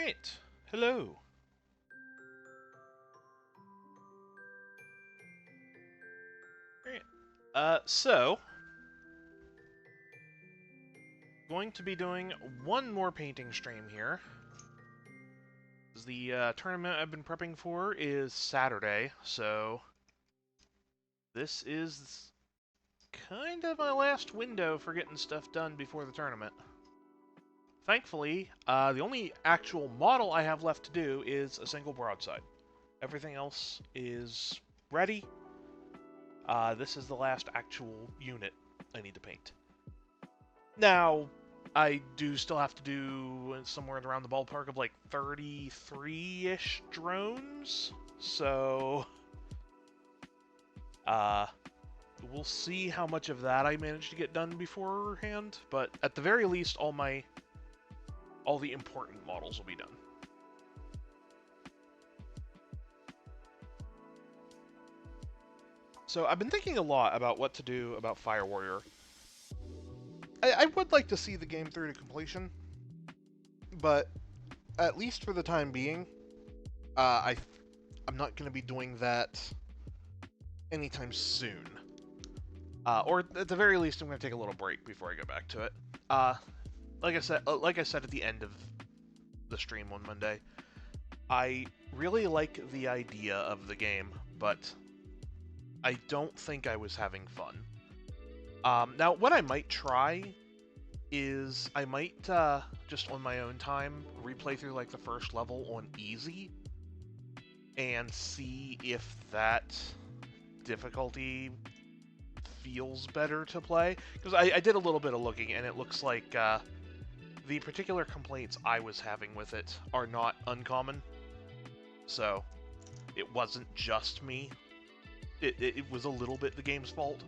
Alright, hello. Alright, going to be doing one more painting stream here. The tournament I've been prepping for is Saturday, so this is kind of my last window for getting stuff done before the tournament. Thankfully, the only actual model I have left to do is a single broadside. Everything else is ready. This is the last actual unit I need to paint. Now, I do still have to do somewhere around the ballpark of like 33-ish drones, so we'll see how much of that I manage to get done beforehand, but at the very least, all the important models will be done. So I've been thinking a lot about what to do about Fire Warrior. I would like to see the game through to completion, but at least for the time being, I'm not going to be doing that anytime soon. Or at the very least, I'm going to take a little break before I go back to it. Like I said at the end of the stream on Monday, I really like the idea of the game, but I don't think I was having fun. Now, what I might try is I might, just on my own time, replay through, like, the first level on easy and see if that difficulty feels better to play. Because I did a little bit of looking, and it looks like the particular complaints I was having with it are not uncommon. So, it wasn't just me. It was a little bit the game's fault.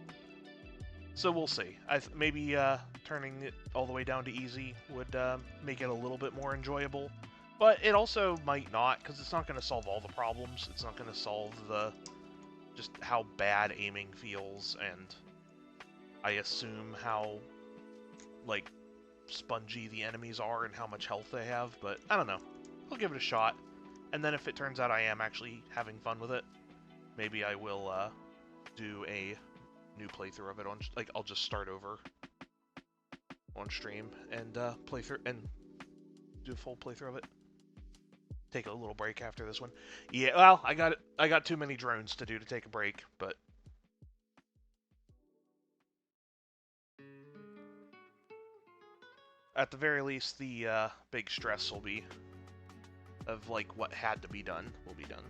So we'll see. Maybe turning it all the way down to easy would make it a little bit more enjoyable. But it also might not, because it's not going to solve all the problems. It's not going to solve just how bad aiming feels, and I assume how, like, spongy the enemies are and how much health they have. But I don't know. I'll give it a shot. And then if it turns out I am actually having fun with it, maybe I will do a new playthrough of it on, like, I'll just start over on stream and play through and do a full playthrough of it. Take a little break after this one. Yeah, well, I got too many drones to do to take a break, but at the very least, the big stress will be of, like, what had to be done will be done.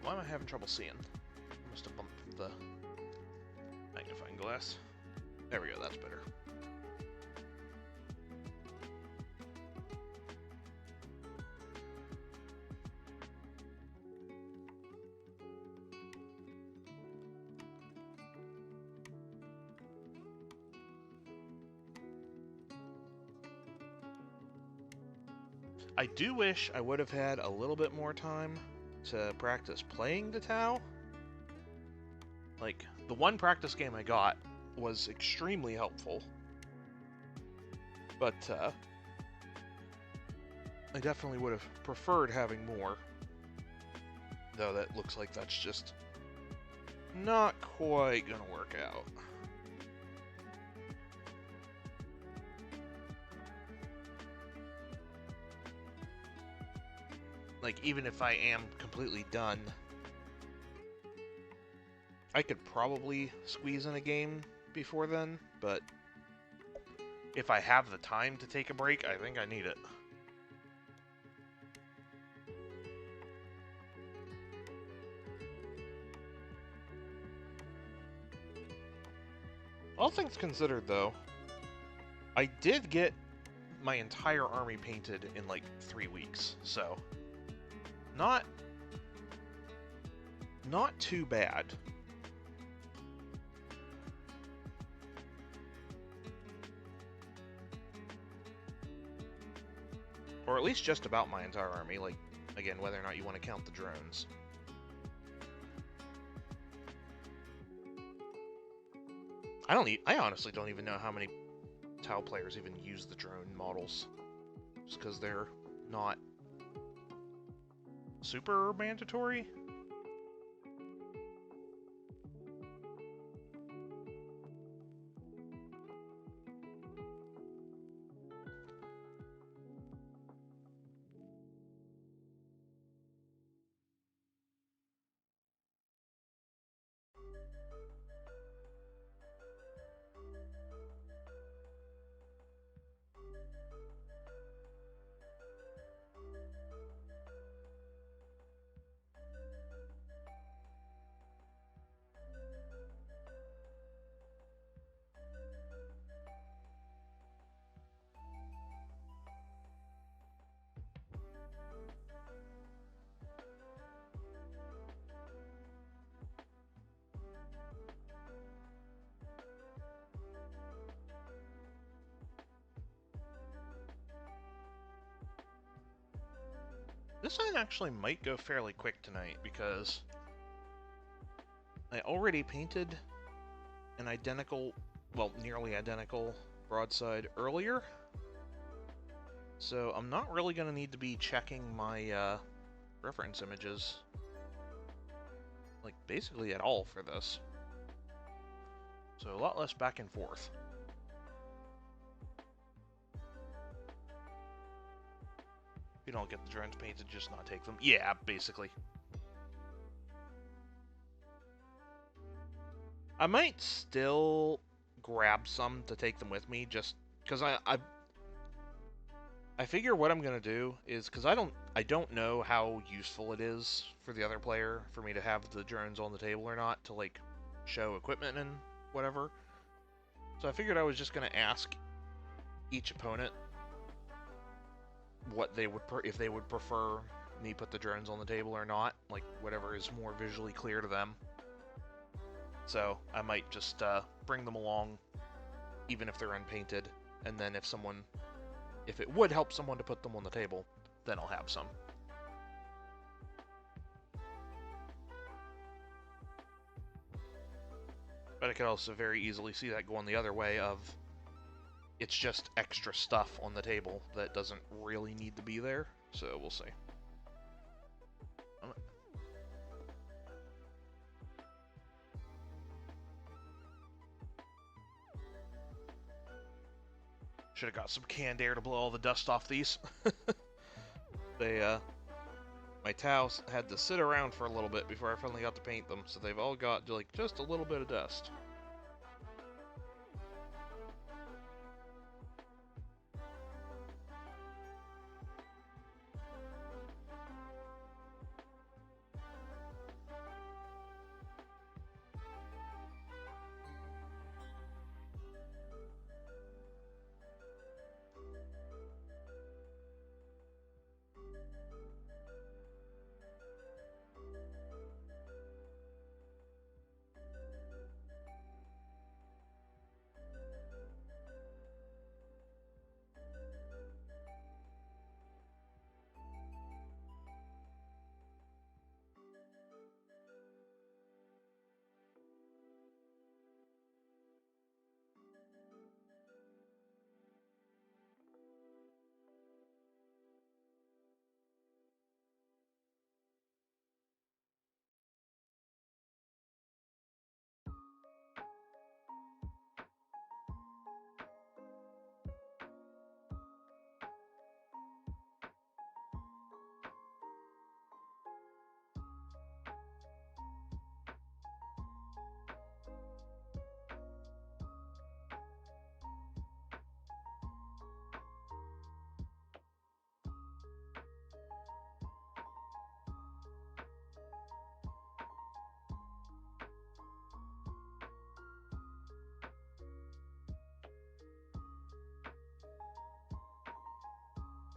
Why am I having trouble seeing? I must have bumped the magnifying glass. There we go, that's better. I do wish I would have had a little bit more time to practice playing the Tau. Like, the one practice game I got was extremely helpful. But, I definitely would have preferred having more. Though that looks like that's just not quite gonna work out. Like, even if I am completely done, I could probably squeeze in a game before then, but if I have the time to take a break, I think I need it. All things considered, though, I did get my entire army painted in like 3 weeks, so not too bad. Or at least just about my entire army, like, again, whether or not you want to count the drones. I honestly don't even know how many Tau players even use the drone models. Just because they're not super mandatory. This one actually might go fairly quick tonight, because I already painted an identical, well, nearly identical broadside earlier. So I'm not really going to need to be checking my reference images, like, basically at all for this. So a lot less back and forth. If you don't get the drones painted, just not take them. Yeah, basically. I might still grab some to take them with me, just because I figure what I'm gonna do is, because I don't know how useful it is for the other player for me to have the drones on the table or not, to like show equipment and whatever. So I figured I was just gonna ask each opponent what they would if they would prefer me put the drones on the table or not, like whatever is more visually clear to them. So I might just bring them along, even if they're unpainted, and then if it would help someone to put them on the table, then I'll have some. But I could also very easily see that going the other way of, it's just extra stuff on the table that doesn't really need to be there, so we'll see. Should have got some canned air to blow all the dust off these. My towels had to sit around for a little bit before I finally got to paint them, so they've all got like just a little bit of dust.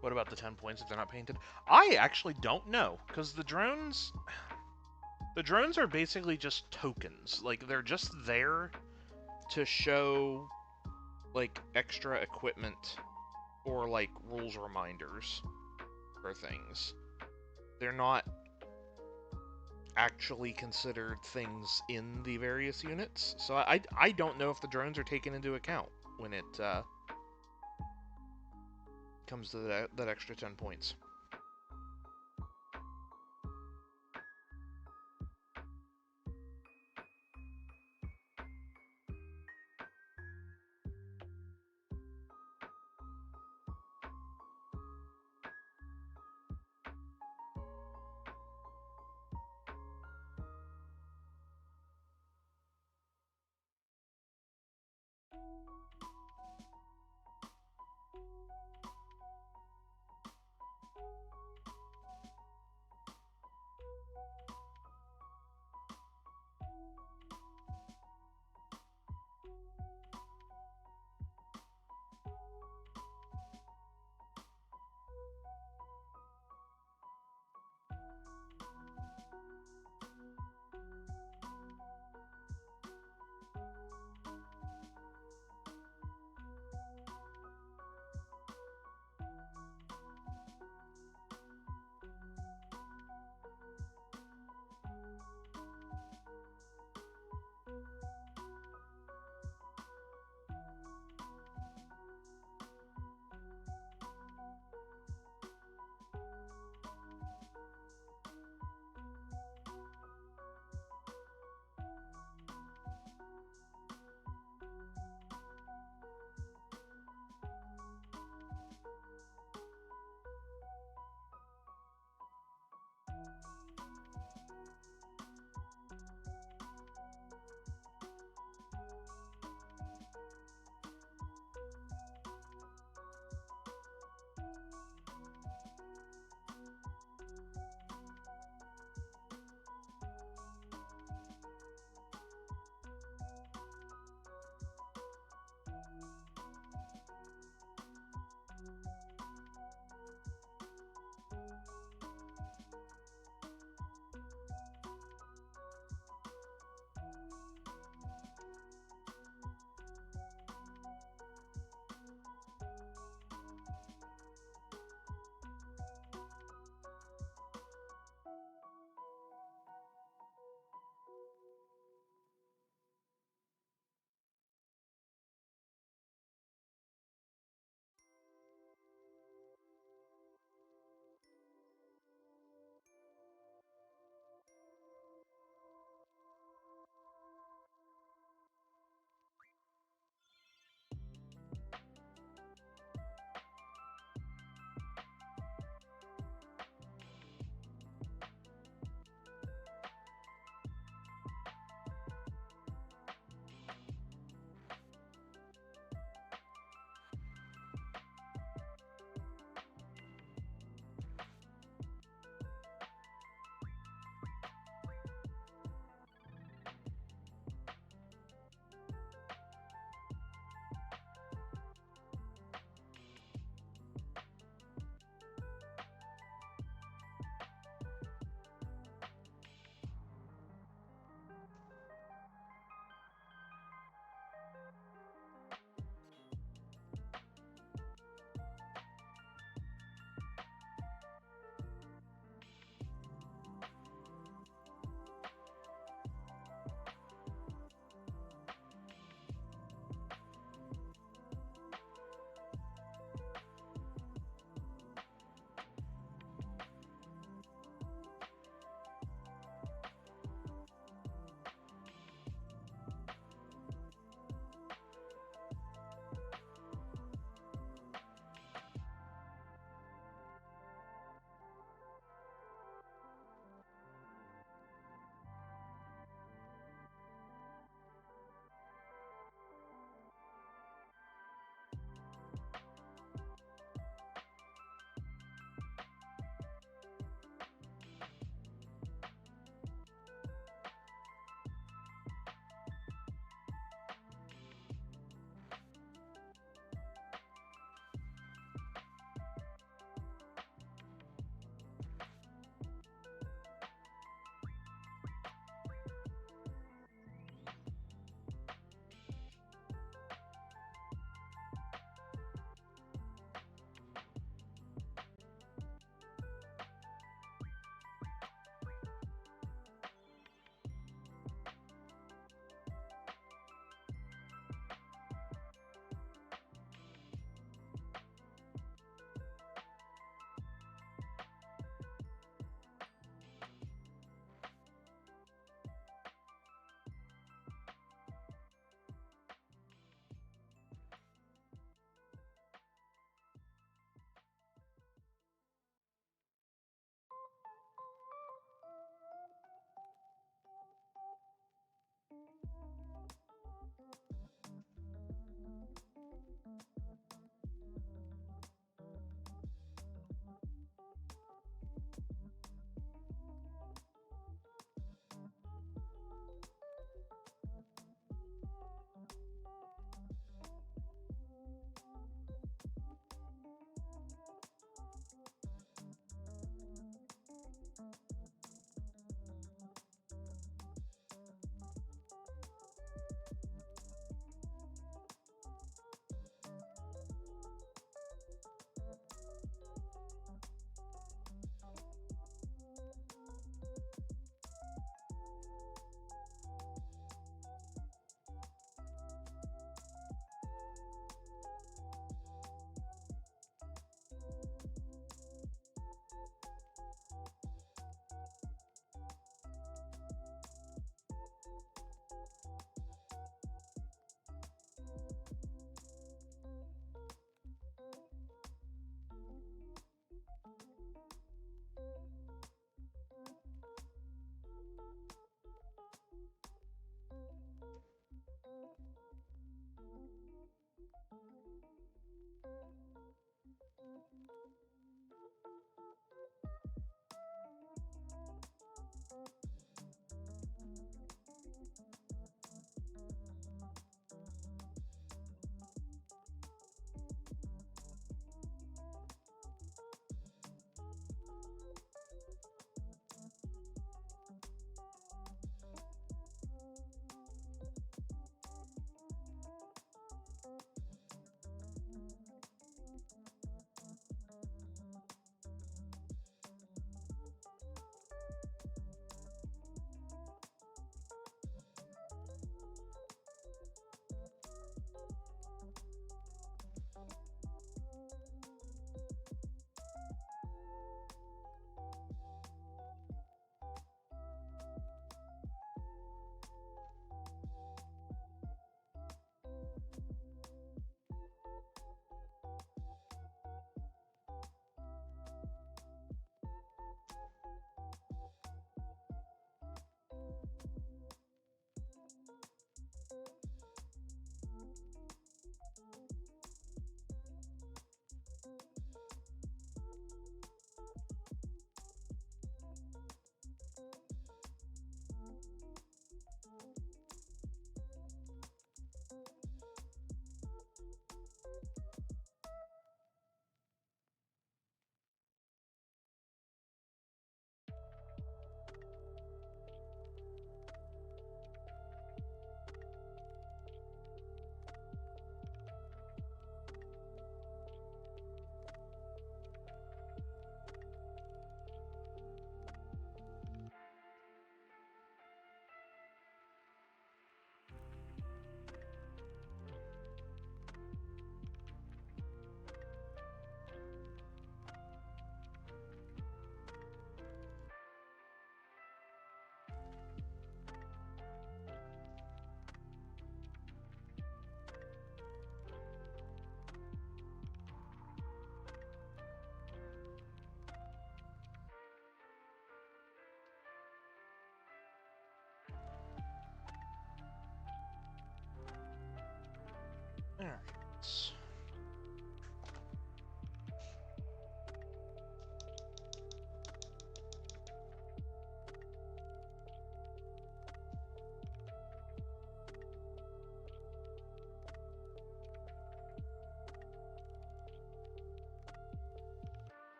What about the 10 points if they're not painted? I actually don't know, because the drones are basically just tokens. Like, they're just there to show, like, extra equipment or, like, rules reminders. for things. They're not actually considered things in the various units, so I don't know if the drones are taken into account when it comes to that extra 10 points.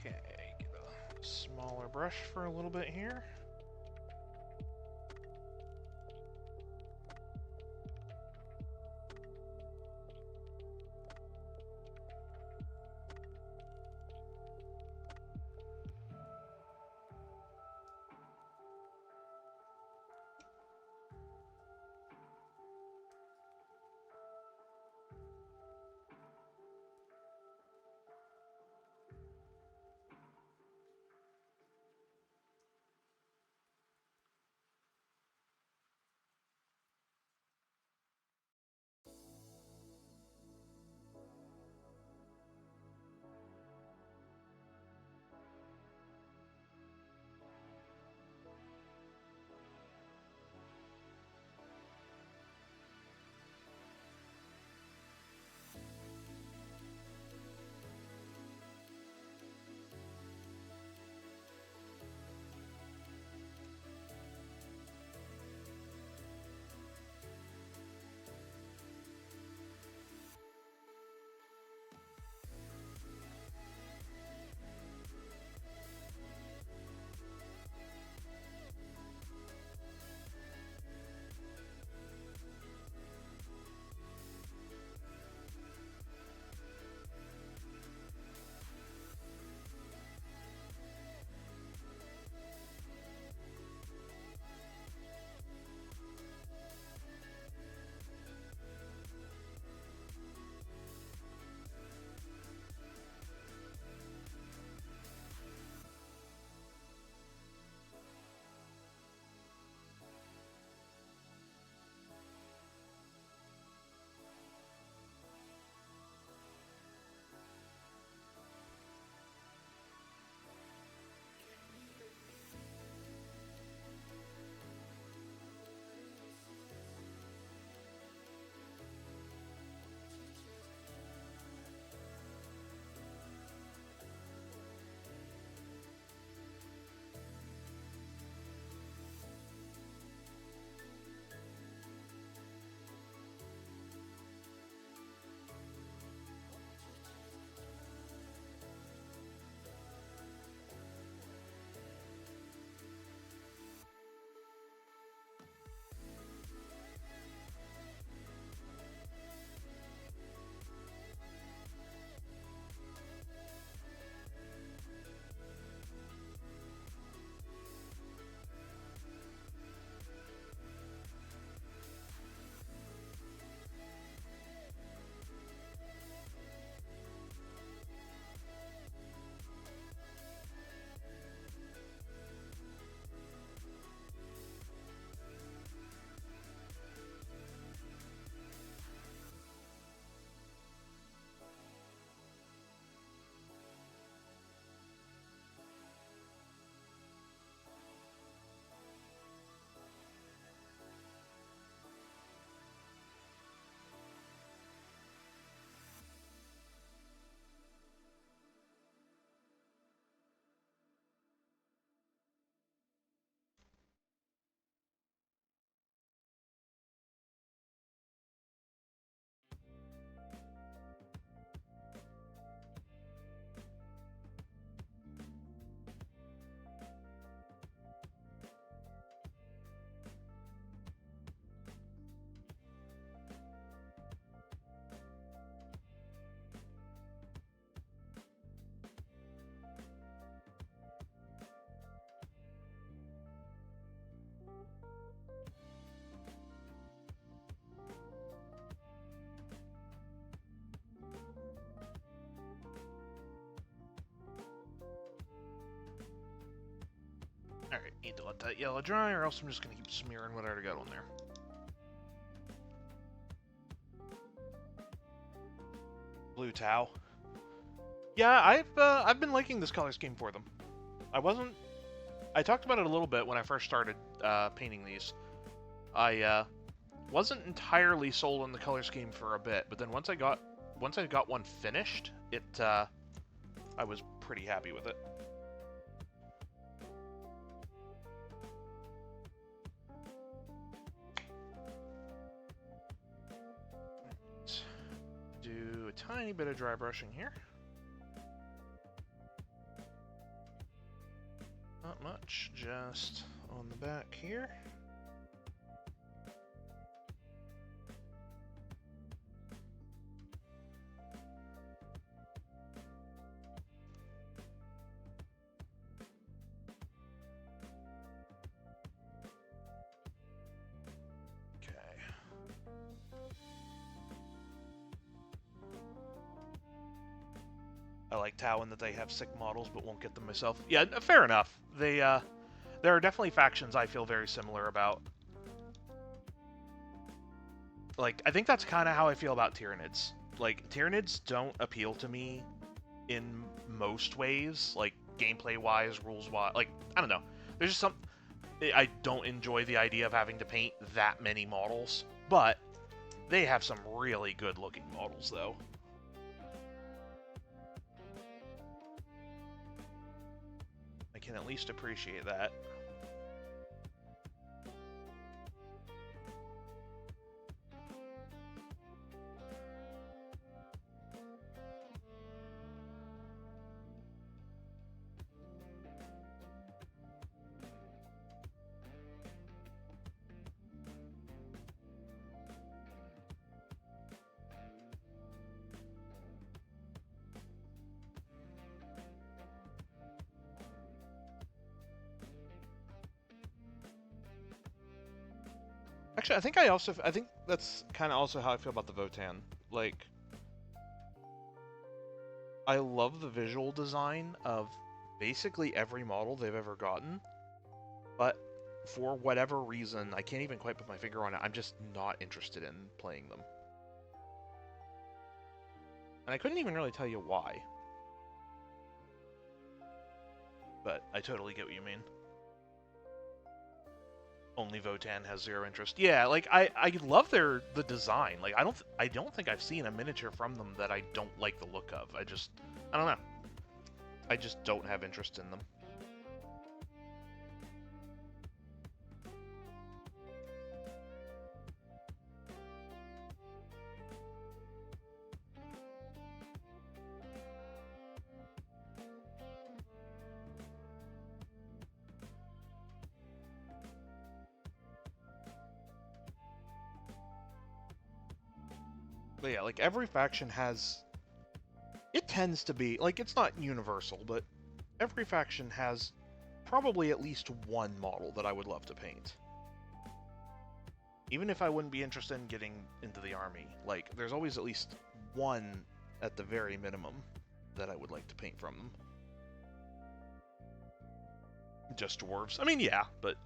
Okay, get a smaller brush for a little bit here. Alright, need to let that yellow dry, or else I'm just going to keep smearing what I already got on there. Blue Tau. Yeah, I've been liking this color scheme for them. I talked about it a little bit when I first started painting these. I wasn't entirely sold on the color scheme for a bit, but then once I got one finished, I was pretty happy with it. Do a tiny bit of dry brushing here. Not much, just on the back here. I like Tau in that they have sick models, but won't get them myself. Yeah, fair enough. There are definitely factions I feel very similar about. Like, I think that's kind of how I feel about Tyranids. Like, Tyranids don't appeal to me in most ways, like, gameplay-wise, rules-wise. Like, I don't know. There's just some... I don't enjoy the idea of having to paint that many models, but they have some really good-looking models, though. I can at least appreciate that. Actually, I think that's kind of also how I feel about the Votann. Like, I love the visual design of basically every model they've ever gotten, but for whatever reason, I can't even quite put my finger on it, I'm just not interested in playing them. And I couldn't even really tell you why. But I totally get what you mean. Only Votann has zero interest. Yeah, like I love the design. Like I don't think I've seen a miniature from them that I don't like the look of. I don't know. I just don't have interest in them. But yeah, like every faction has... It tends to be, like, it's not universal, but every faction has probably at least one model that I would love to paint. Even if I wouldn't be interested in getting into the army, like, there's always at least one at the very minimum that I would like to paint from them. Just dwarves. I mean, yeah, but...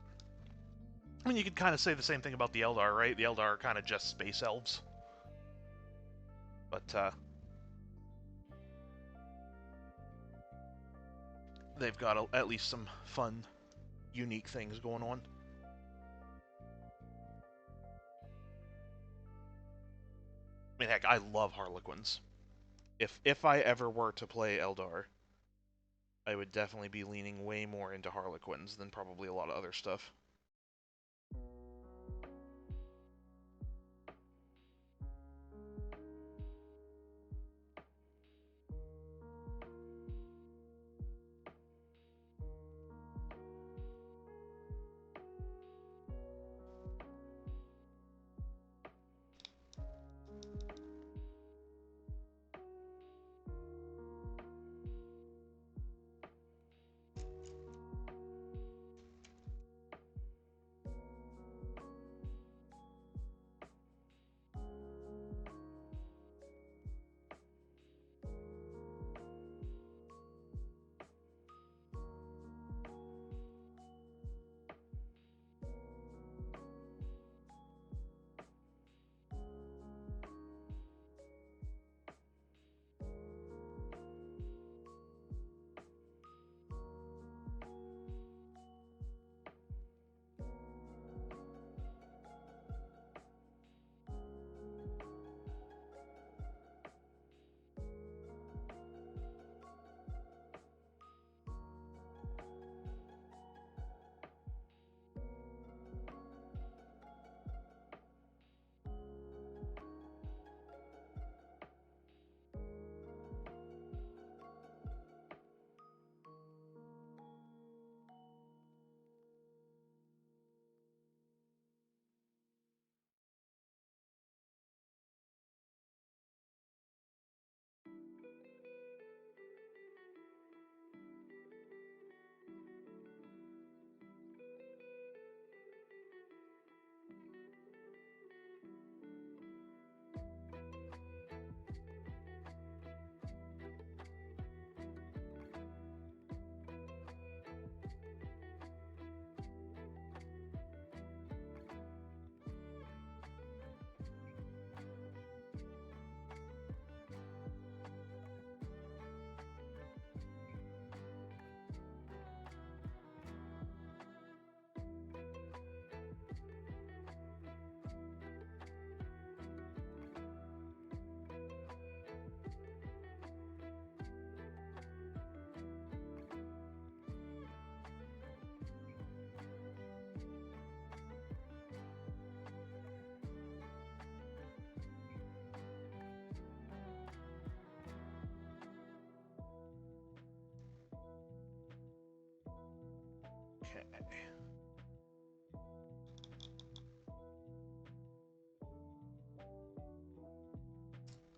I mean, you could kind of say the same thing about the Eldar, right? The Eldar are kind of just space elves. But, they've got at least some fun, unique things going on. I mean, heck, I love Harlequins. If I ever were to play Eldar, I would definitely be leaning way more into Harlequins than probably a lot of other stuff.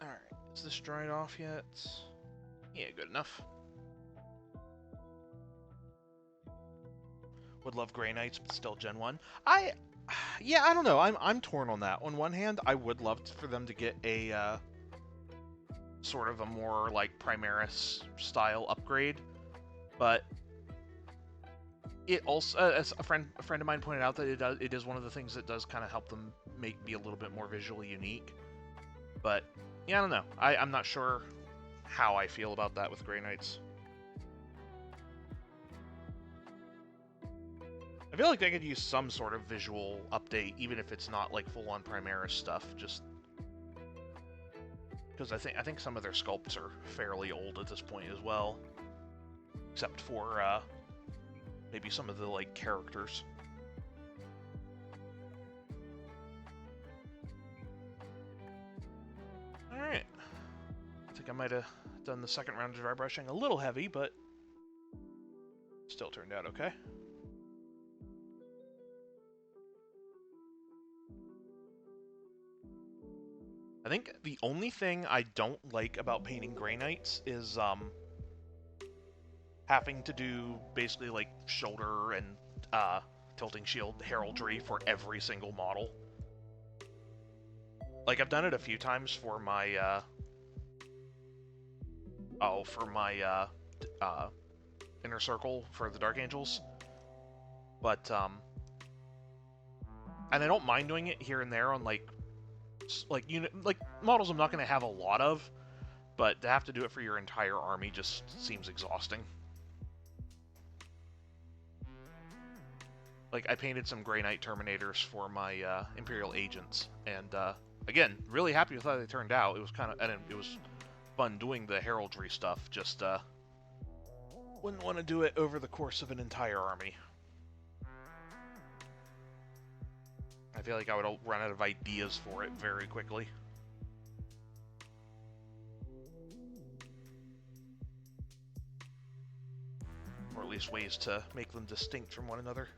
Alright, is this dried off yet? Yeah, good enough. Would love Grey Knights, but still Gen 1. Yeah, I don't know. I'm torn on that. On one hand, I would love for them to get a sort of a more like Primaris style upgrade, but it also, as a friend of mine pointed out, that it is one of the things that does kind of help them be a little bit more visually unique. But yeah, I don't know. I'm not sure how I feel about that with Grey Knights. I feel like they could use some sort of visual update, even if it's not like full-on Primaris stuff, just because I think some of their sculpts are fairly old at this point as well, except for maybe some of the like characters. All right, I think I might have done the second round of dry brushing a little heavy, but still turned out okay. I think the only thing I don't like about painting Grey Knights is having to do basically like shoulder and tilting shield heraldry for every single model. Like I've done it a few times for my inner circle for the Dark Angels, but and I don't mind doing it here and there on like models I'm not going to have a lot of, but to have to do it for your entire army just seems exhausting. Like, I painted some Grey Knight Terminators for my Imperial Agents, and again, really happy with how they turned out. It was it was fun doing the heraldry stuff, just wouldn't want to do it over the course of an entire army. I feel like I would run out of ideas for it very quickly. Or at least ways to make them distinct from one another.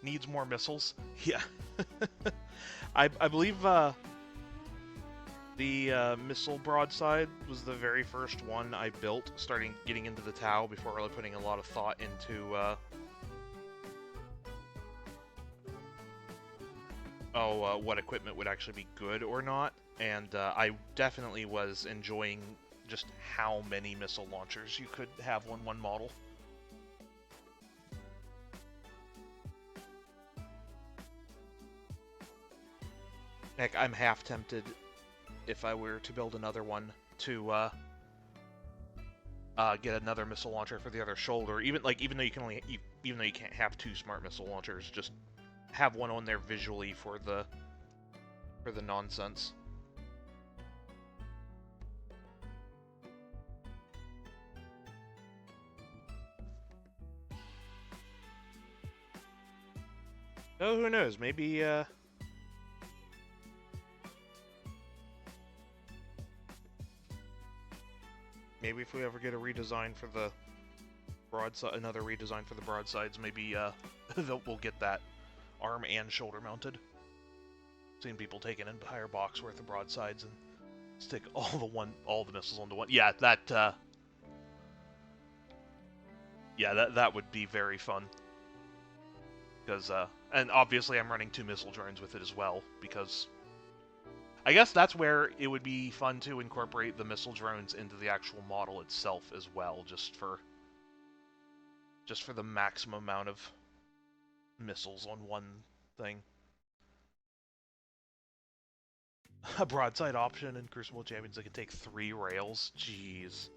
Needs more missiles. Yeah. I believe the missile broadside was the very first one I built, starting getting into the Tau before really putting a lot of thought into what equipment would actually be good or not. And I definitely was enjoying just how many missile launchers you could have on one model. Heck, I'm half tempted, if I were to build another one, to get another missile launcher for the other shoulder. Even though you can even though you can't have two smart missile launchers, just have one on there visually for the nonsense. Oh, who knows? Maybe maybe if we ever get a redesign for the broadside, another redesign for the broadsides, maybe we'll get that arm and shoulder mounted. Seen people take an entire box worth of broadsides and stick all the missiles onto one. Yeah, that would be very fun. Because and obviously I'm running 2 missile drones with it as well, because I guess that's where it would be fun to incorporate the missile drones into the actual model itself as well, just for the maximum amount of missiles on one thing. A broadside option in Crucible Champions that can take 3 rails. Jeez.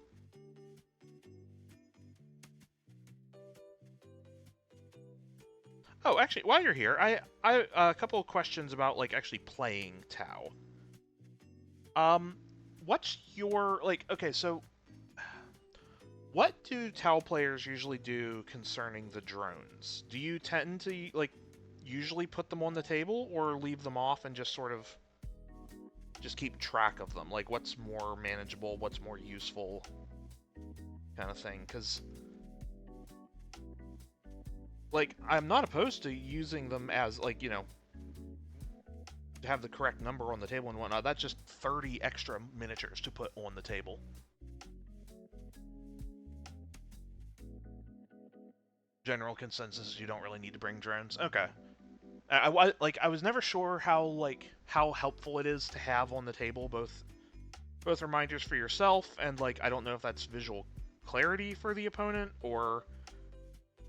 Oh, actually, while you're here, I a couple of questions about like actually playing Tau. What's your okay, so what do Tau players usually do concerning the drones? Do you tend to usually put them on the table or leave them off and just sort of just keep track of them? Like, what's more manageable, what's more useful kind of thing? Because I'm not opposed to using them as, to have the correct number on the table and whatnot. That's just 30 extra miniatures to put on the table. General consensus is you don't really need to bring drones. Okay. I was never sure how helpful it is to have on the table both reminders for yourself and I don't know if that's visual clarity for the opponent or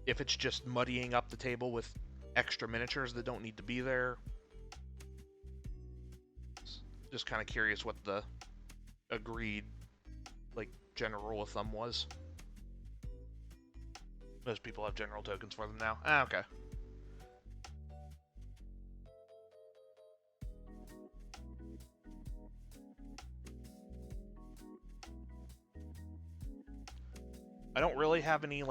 if it's just muddying up the table with extra miniatures that don't need to be there. Just kind of curious what the agreed general rule of thumb was. Most people have general tokens for them now. Ah, okay. I don't really have any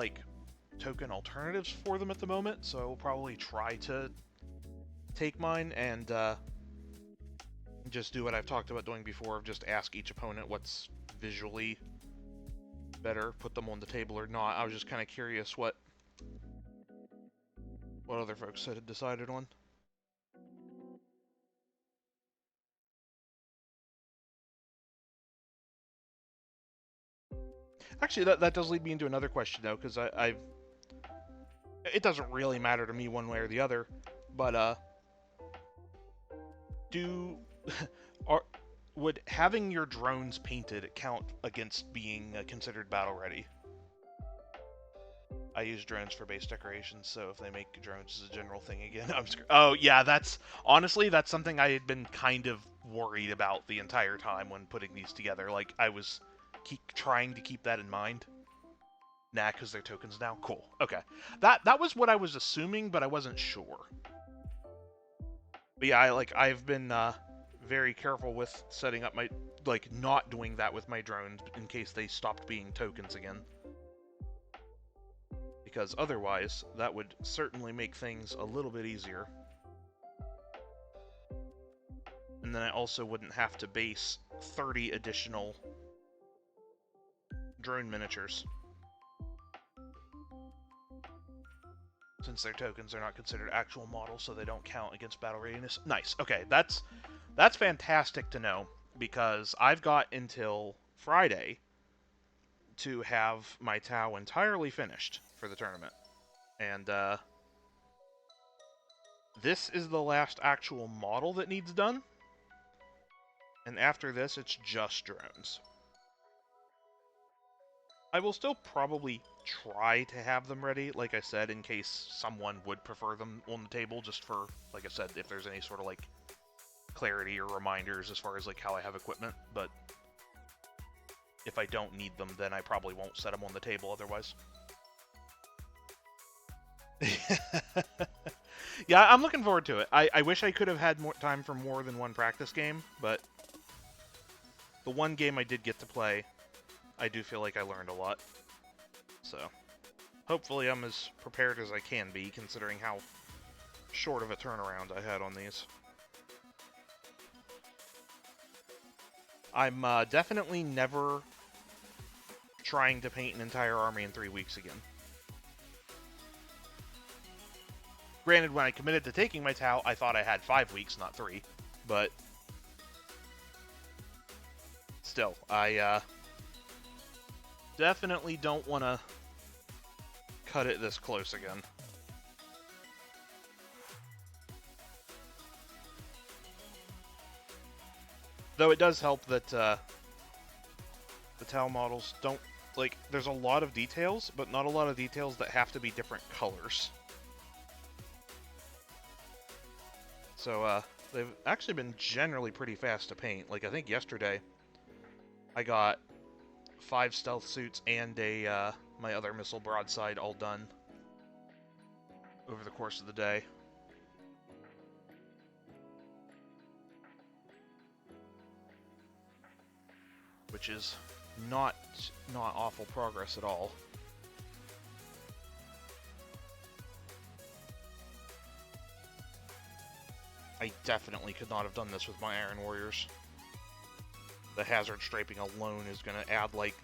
token alternatives for them at the moment, so I'll probably try to take mine and just do what I've talked about doing before, of just ask each opponent what's visually better, put them on the table or not. I was just kind of curious what other folks had decided on. Actually, that does lead me into another question, though, because it doesn't really matter to me one way or the other, but would having your drones painted count against being considered battle ready? I use drones for base decorations, so if they make drones as a general thing again, I'm scared. Oh yeah, that's something I had been kind of worried about the entire time when putting these together. I was trying to keep that in mind. Nah, because they're tokens now. Cool. Okay, that was what I was assuming, but I wasn't sure. But yeah, I've been very careful with setting up my not doing that with my drones in case they stopped being tokens again. Because otherwise, that would certainly make things a little bit easier. And then I also wouldn't have to base 30 additional drone miniatures. Since they're tokens, they're not considered actual models, so they don't count against battle readiness. Nice. Okay, that's fantastic to know, because I've got until Friday to have my Tau entirely finished for the tournament. And this is the last actual model that needs done. And after this, it's just drones. I will still probably try to have them ready, like I said, in case someone would prefer them on the table, just for, like I said, if there's any sort of, like, clarity or reminders as far as, like, how I have equipment. But if I don't need them, then I probably won't set them on the table otherwise. Yeah, I'm looking forward to it. I wish I could have had more time for more than one practice game, but the one game I did get to play, I do feel like I learned a lot. So, hopefully I'm as prepared as I can be, considering how short of a turnaround I had on these. I'm definitely never trying to paint an entire army in 3 weeks again. Granted, when I committed to taking my Tau, I thought I had 5 weeks, not 3. But still, I definitely don't want to cut it this close again. Though it does help that the Tau models don't, like, there's a lot of details, but not a lot of details that have to be different colors. So, they've actually been generally pretty fast to paint. Like, I think yesterday, I got 5 stealth suits and my other missile broadside all done over the course of the day. Which is not awful progress at all. I definitely could not have done this with my Iron Warriors. The hazard striping alone is going to add, like,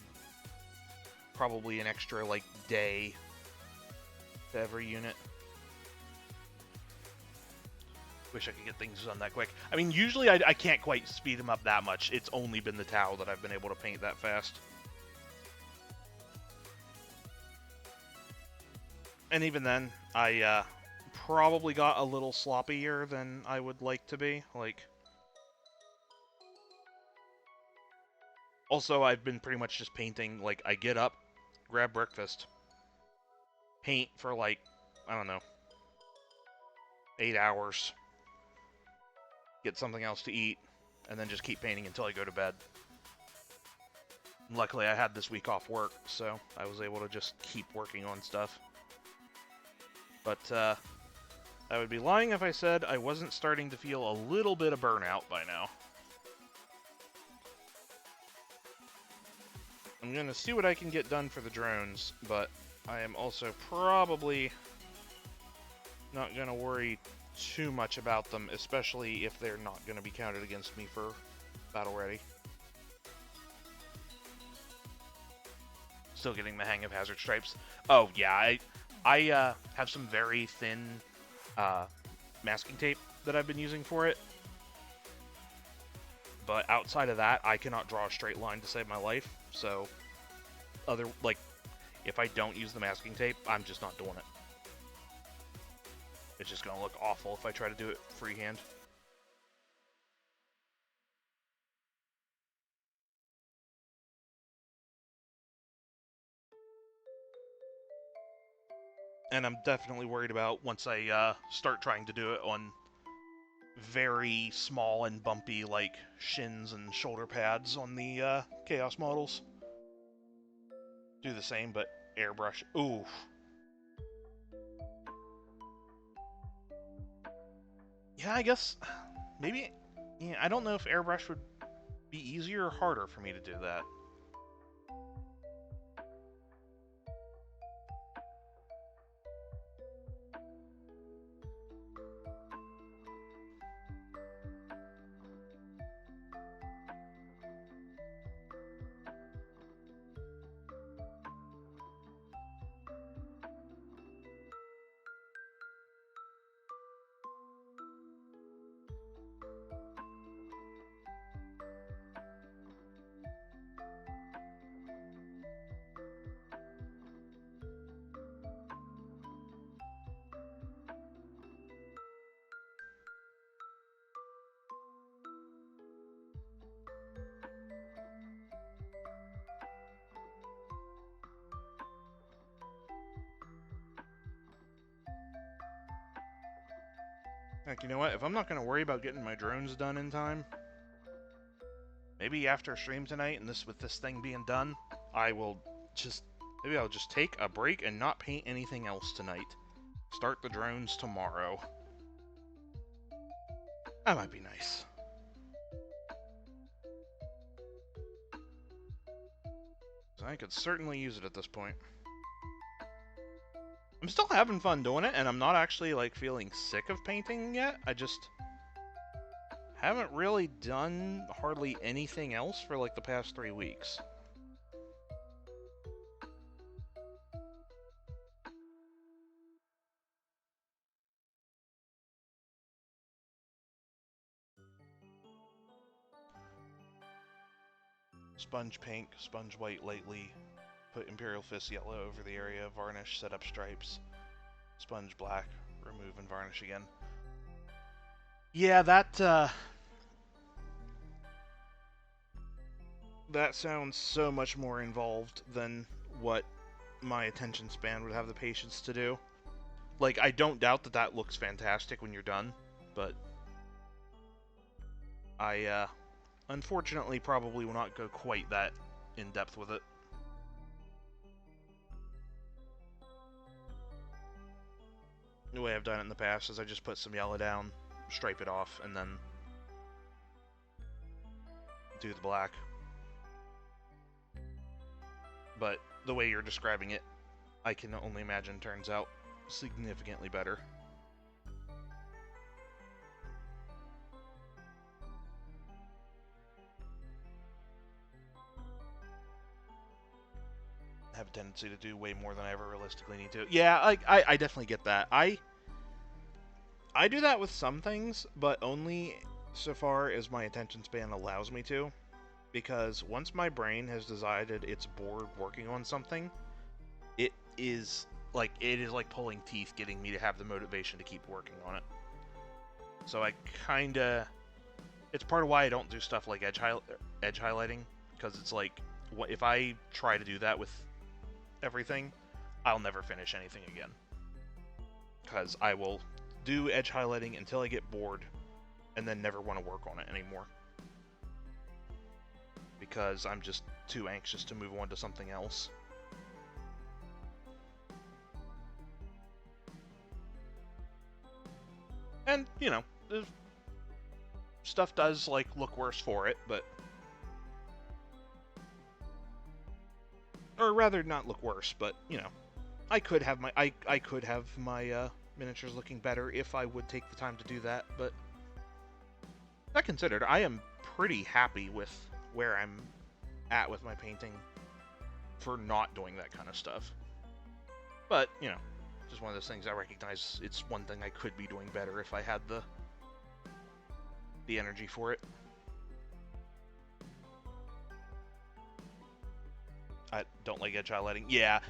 probably an extra, like, day to every unit. Wish I could get things done that quick. I mean, usually I can't quite speed them up that much. It's only been the Tau that I've been able to paint that fast. And even then, I probably got a little sloppier than I would like to be. Like, also, I've been pretty much just painting, like, I get up, grab breakfast, paint for, like, I don't know, 8 hours, get something else to eat, and then just keep painting until I go to bed. And luckily, I had this week off work, so I was able to just keep working on stuff. But, I would be lying if I said I wasn't starting to feel a little bit of burnout by now. I'm going to see what I can get done for the drones, but I am also probably not going to worry too much about them, especially if they're not going to be counted against me for battle ready. Still getting the hang of hazard stripes. Oh yeah, I have some very thin masking tape that I've been using for it. But outside of that, I cannot draw a straight line to save my life. So, if I don't use the masking tape, I'm just not doing it. It's just going to look awful if I try to do it freehand. And I'm definitely worried about once I start trying to do it on very small and bumpy, like, shins and shoulder pads on the Chaos models. Do the same, but airbrush. Ooh. Yeah, I guess maybe. Yeah, I don't know if airbrush would be easier or harder for me to do that. Heck, you know what? If I'm not going to worry about getting my drones done in time, maybe after stream tonight, and with this thing being done, maybe I'll just take a break and not paint anything else tonight. Start the drones tomorrow. That might be nice. I could certainly use it at this point. I'm still having fun doing it, and I'm not actually, like, feeling sick of painting yet. I just haven't really done hardly anything else for, like, the past 3 weeks. Sponge pink, sponge white lightly, put Imperial Fist yellow over the area, varnish, set up stripes, sponge black, remove and varnish again. Yeah, that sounds so much more involved than what my attention span would have the patience to do. Like, I don't doubt that that looks fantastic when you're done, but I, unfortunately probably will not go quite that in-depth with it. The way I've done it in the past is I just put some yellow down, stripe it off, and then do the black. But the way you're describing it, I can only imagine turns out significantly better. I have a tendency to do way more than I ever realistically need to. Yeah, I definitely get that. I do that with some things, but only so far as my attention span allows me to. Because once my brain has decided it's bored working on something, it is like pulling teeth getting me to have the motivation to keep working on it. So I kinda... It's part of why I don't do stuff like edge highlighting, because it's like, if I try to do that with everything, I'll never finish anything again. Because I will do edge highlighting until I get bored, and then never want to work on it anymore. Because I'm just too anxious to move on to something else. And, you know, stuff does, like, look worse for it, but... Or rather, not look worse, but, you know, I could have my miniatures looking better if I would take the time to do that, but... That considered, I am pretty happy with where I'm at with my painting for not doing that kind of stuff. But, you know, just one of those things I recognize it's one thing I could be doing better if I had the energy for it. I don't like edge highlighting. Yeah,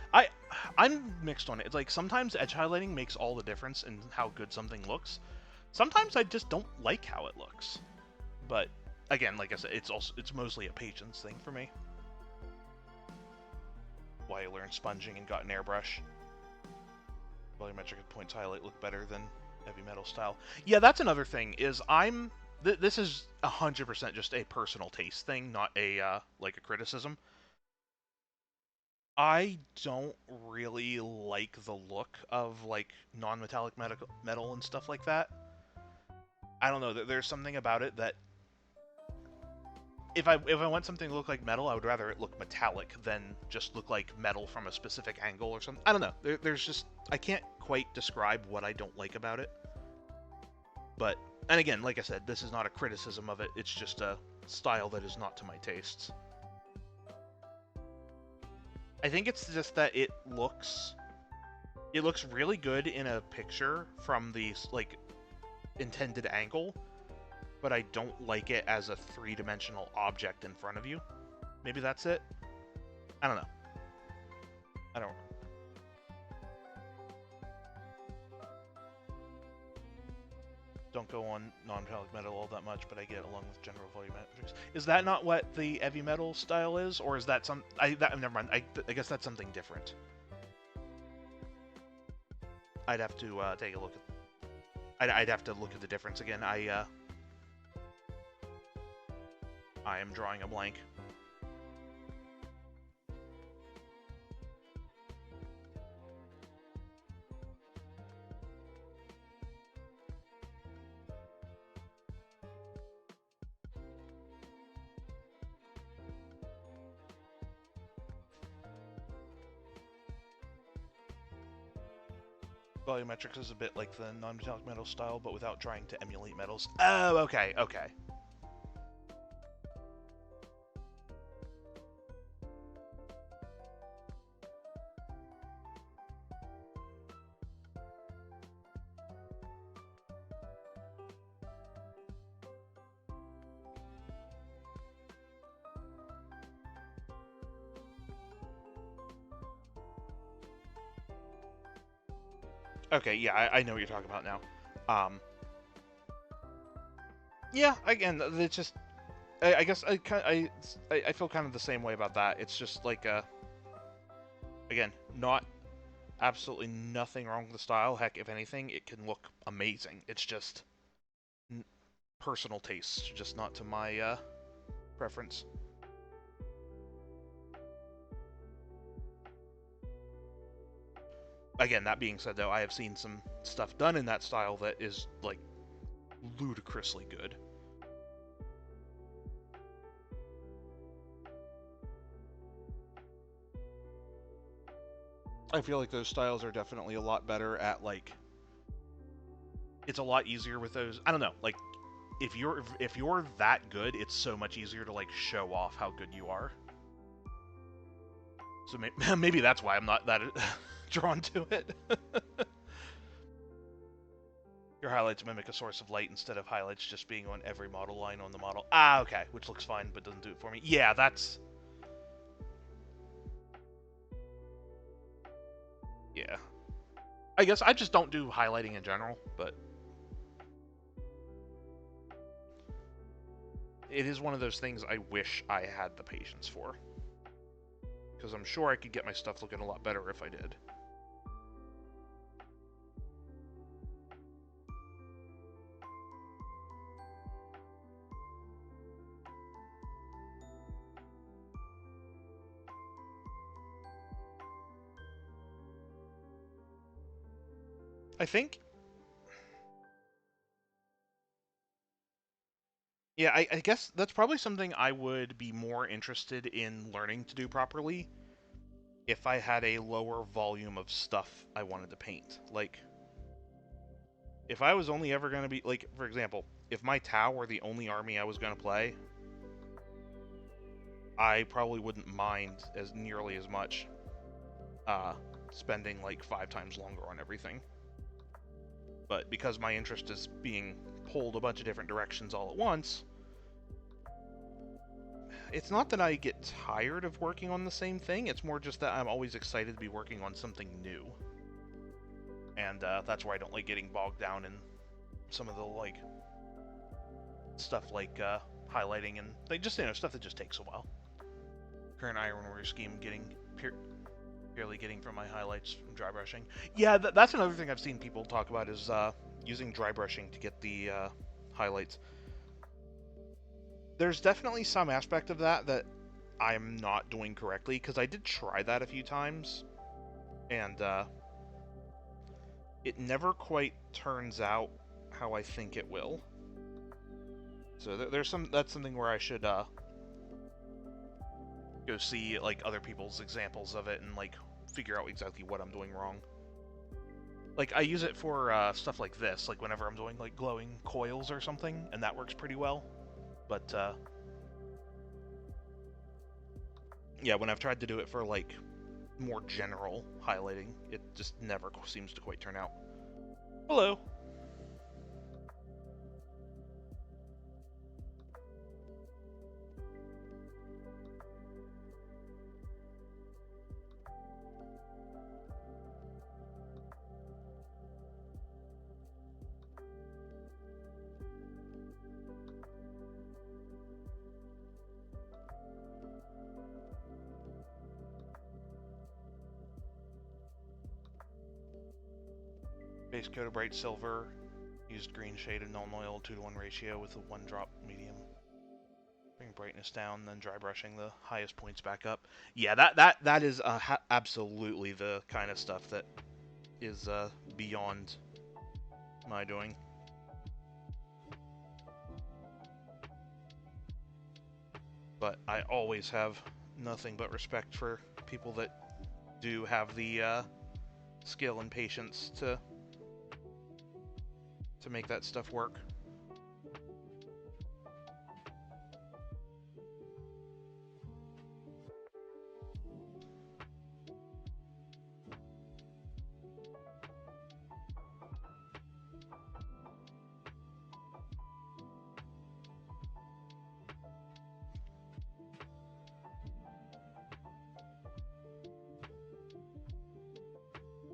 I'm mixed on it. It's like sometimes edge highlighting makes all the difference in how good something looks. Sometimes I just don't like how it looks. But again, like I said, it's mostly a patience thing for me. Why I learned sponging and got an airbrush. Volumetric points highlight look better than heavy metal style. Yeah, that's another thing. Is this is 100% just a personal taste thing, not a like a criticism. I don't really like the look of like non-metallic metal and stuff like that. I don't know. There's something about it that if I want something to look like metal, I would rather it look metallic than just look like metal from a specific angle or something. I don't know. There's just... I can't quite describe what I don't like about it. But, and again, like I said, this is not a criticism of it. It's just a style that is not to my tastes. I think it's just that it looks really good in a picture from the, like, intended angle. But I don't like it as a three-dimensional object in front of you. Maybe that's it? I don't know. I don't... Don't go on non-metallic metal all that much, but I get it along with general volumetrics. Is that not what the heavy metal style is? Or is that some... never mind. I guess that's something different. I'd have to take a look at... I'd have to look at the difference again. I am drawing a blank. Volumetrics is a bit like the non-metallic metal style, but without trying to emulate metals. Oh, okay, okay. Okay, yeah, I know what you're talking about now. Yeah, again, it's just, I guess I feel kind of the same way about that. It's just like, again, not absolutely nothing wrong with the style. Heck, if anything, it can look amazing. It's just personal taste, just not to my preference. Again, that being said, though, I have seen some stuff done in that style that is, like, ludicrously good. I feel like those styles are definitely a lot better at, like, it's a lot easier with those. I don't know, like, if you're that good, it's so much easier to, like, show off how good you are. So maybe that's why I'm not that drawn to it. Your highlights mimic a source of light instead of highlights just being on every model line on the model. Ah, okay, which looks fine but doesn't do it for me. Yeah, that's... Yeah. I guess I just don't do highlighting in general, but... It is one of those things I wish I had the patience for. Because I'm sure I could get my stuff looking a lot better if I did. I think... Yeah, I guess that's probably something I would be more interested in learning to do properly if I had a lower volume of stuff I wanted to paint. Like, if I was only ever going to be, like, for example, if my Tau were the only army I was going to play, I probably wouldn't mind as nearly as much spending, like, 5 times longer on everything. But because my interest is being pulled a bunch of different directions all at once, it's not that I get tired of working on the same thing, it's more just that I'm always excited to be working on something new. And that's why I don't like getting bogged down in some of the, like, stuff like highlighting and, like, just, you know, stuff that just takes a while. Current Iron Warrior scheme purely getting from my highlights from dry brushing. Yeah, that's another thing I've seen people talk about is using dry brushing to get the highlights. There's definitely some aspect of that that I'm not doing correctly, because I did try that a few times, and it never quite turns out how I think it will. So that's something where I should go see, like, other people's examples of it and, like, figure out exactly what I'm doing wrong. Like, I use it for stuff like this, like whenever I'm doing, like, glowing coils or something, and that works pretty well. But, yeah, when I've tried to do it for, like, more general highlighting, it just never seems to quite turn out. Hello! Base coat of bright silver, Used green shade and null oil 2-to-1 ratio with a 1-drop medium. Bring brightness down, then dry brushing the highest points back up. Yeah, that is absolutely the kind of stuff that is beyond my doing. But I always have nothing but respect for people that do have the skill and patience to make that stuff work.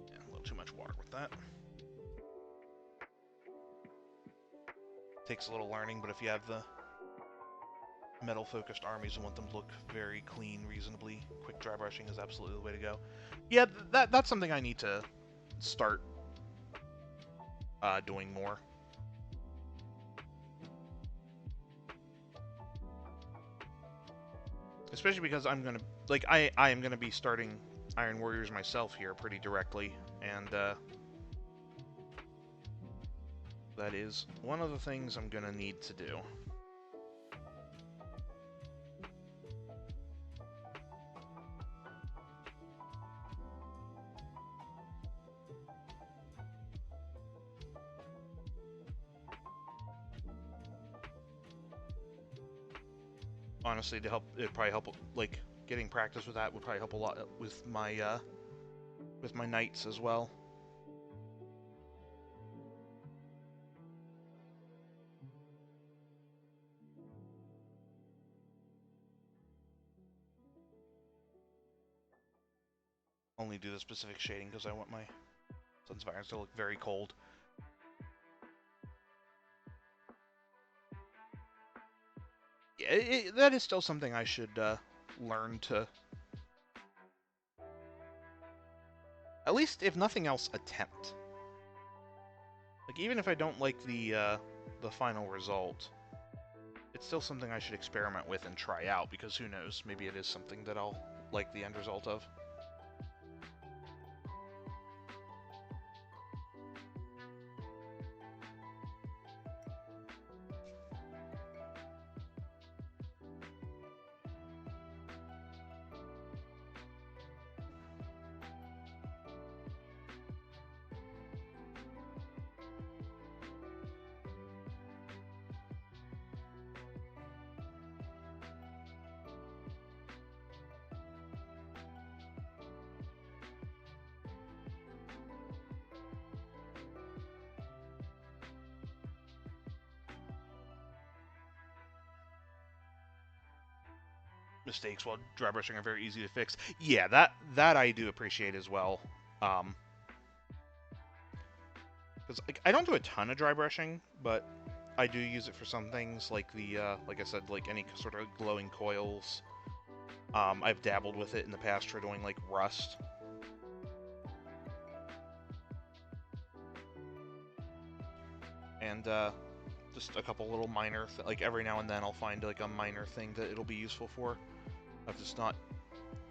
Yeah, a little too much water with that. Takes a little learning, but if you have the metal-focused armies and want them to look very clean, reasonably, quick dry brushing is absolutely the way to go. Yeah, that's something I need to start doing more. Especially because I'm gonna, like, I am gonna be starting Iron Warriors myself here pretty directly, and that is one of the things I'm gonna need to do. Honestly, to help, it'd probably help, like, getting practice with that would probably help a lot with my knights as well. Only do the specific shading because I want my Sons of Iron to look very cold. Yeah, that is still something I should learn to, at least if nothing else, attempt. Like, even if I don't like the final result, it's still something I should experiment with and try out, because who knows, maybe it is something that I'll like the end result of. Mistakes while dry brushing are very easy to fix. Yeah, that I do appreciate as well. Because like, I don't do a ton of dry brushing, but I do use it for some things, like the like I said, like any sort of glowing coils. I've dabbled with it in the past for doing like rust. And just a couple little minor, like every now and then I'll find like a minor thing that it'll be useful for. I've just not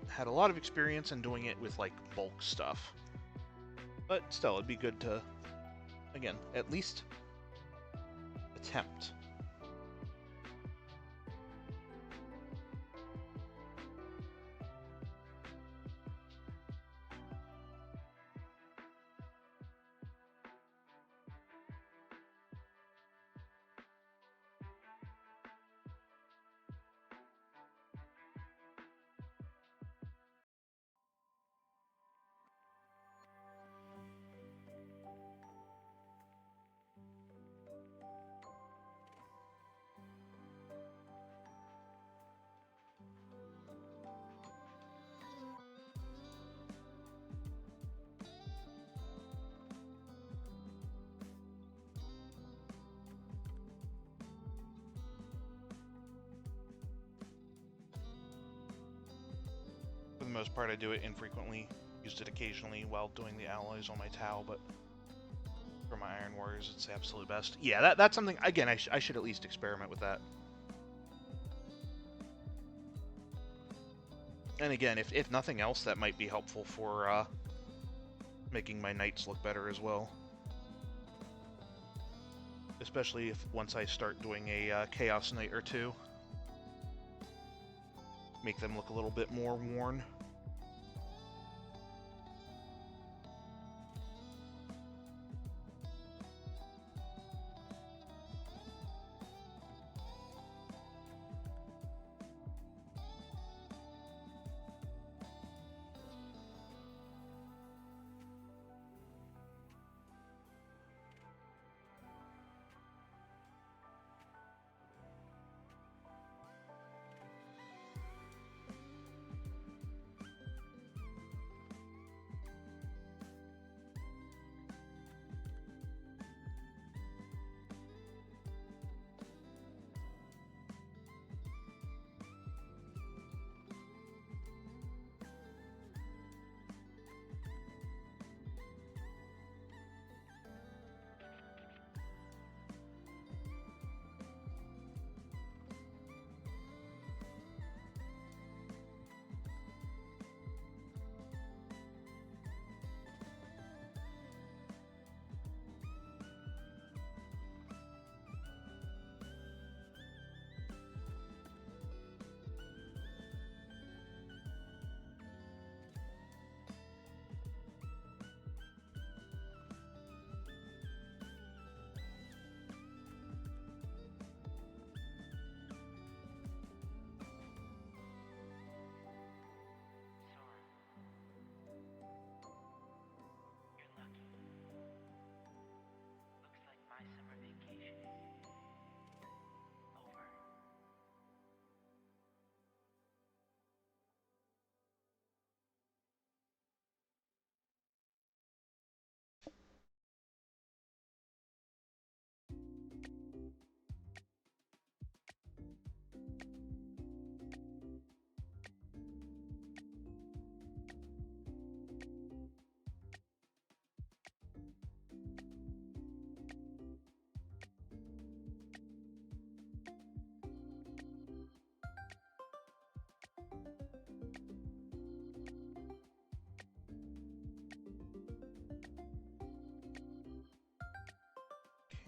had a lot of experience in doing it with like bulk stuff. But still, it'd be good to, again, at least attempt. For the most part, I do it infrequently. Used it occasionally while doing the alloys on my Tau, but for my Iron Warriors, Warriors, it's the absolute best. Yeah, that's something, again, I should at least experiment with that. And again, if nothing else, that might be helpful for making my knights look better as well. Especially if once I start doing a Chaos Knight or two. Make them look a little bit more worn.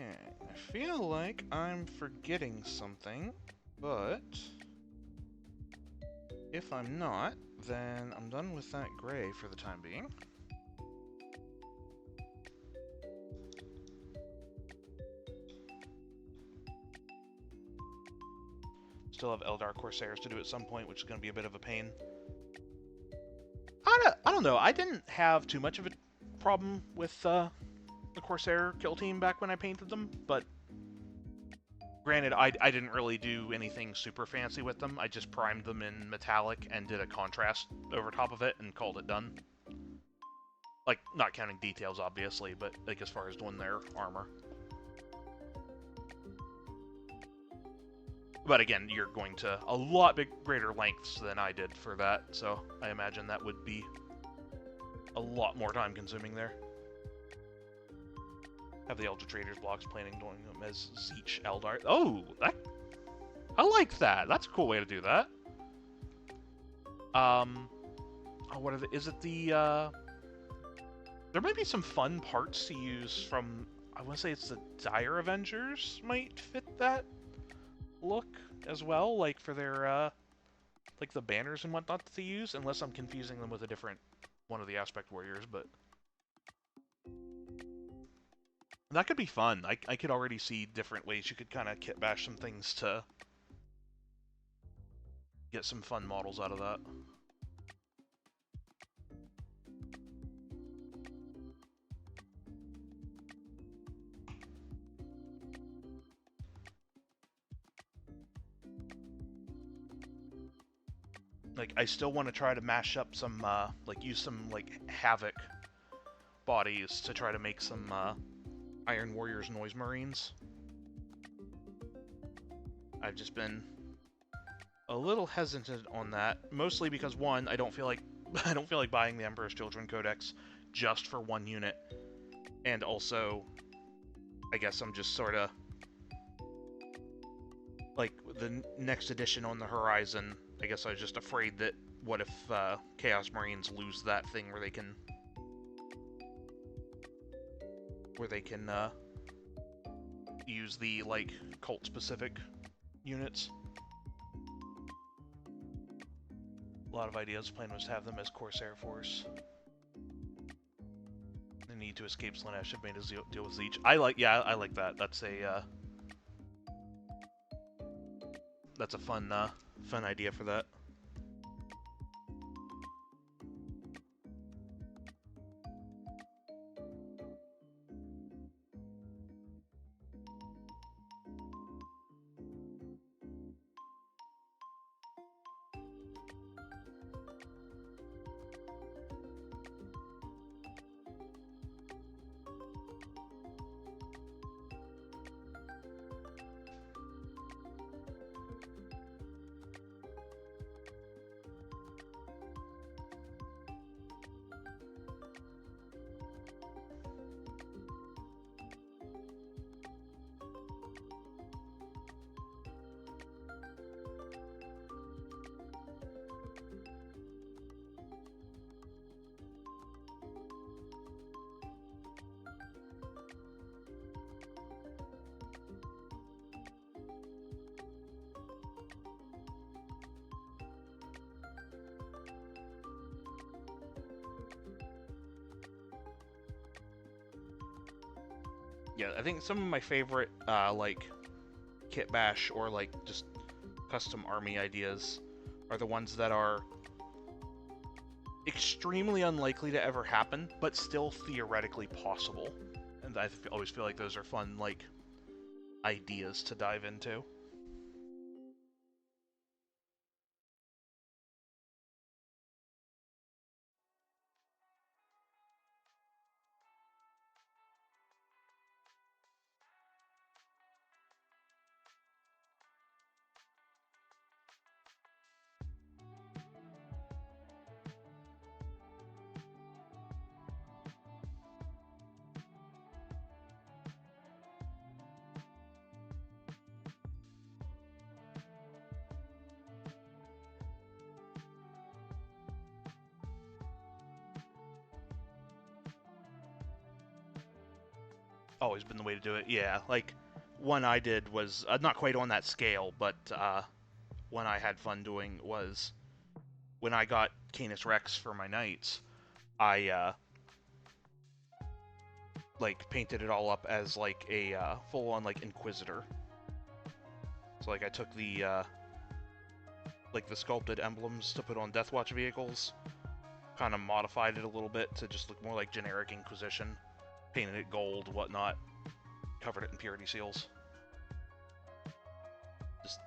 Okay, I feel like I'm forgetting something, but if I'm not, then I'm done with that gray for the time being. Still have Eldar Corsairs to do at some point, which is going to be a bit of a pain. I don't know. I didn't have too much of a problem with the Corsair kill team back when I painted them, but granted, I didn't really do anything super fancy with them. I just primed them in metallic and did a contrast over top of it and called it done. Like, not counting details, obviously, but like as far as doing their armor. But again, you're going to a lot greater lengths than I did for that, so I imagine that would be a lot more time consuming there. Have the Elder Traders blocks, planning doing them as Zeech Eldar. Oh, I like that. That's a cool way to do that. Oh, what are the? Is it the? There might be some fun parts to use from. I want to say it's the Dire Avengers might fit that look as well, like for their like the banners and whatnot that they use. Unless I'm confusing them with a different one of the Aspect Warriors, but. That could be fun. I could already see different ways you could kind of kit bash some things to get some fun models out of that. Like, I still want to try to mash up some, like, use some, like, Havoc bodies to try to make some, Iron Warriors Noise Marines. I've just been a little hesitant on that, mostly because one, I don't feel like buying the Emperor's Children Codex just for one unit, and also I guess I'm just sort of like the next edition on the horizon. I guess I was just afraid that what if Chaos Marines lose that thing where they can use the like cult specific units. A lot of ideas. Plan was to have them as Corsair Force. The need to escape Slaanesh have made us deal with Zeech. I like that. That's a fun idea for that. Yeah, I think some of my favorite like kit bash or like just custom army ideas are the ones that are extremely unlikely to ever happen, but still theoretically possible. And I always feel like those are fun like ideas to dive into. Always been the way to do it. Yeah, like one I did was not quite on that scale, but one I had fun doing was when I got Canis Rex for my knights. I like painted it all up as like a full-on like Inquisitor. So like I took the like the sculpted emblems to put on Deathwatch vehicles, kind of modified it a little bit to just look more like generic Inquisition, painted it gold, whatnot, covered it in purity seals. Just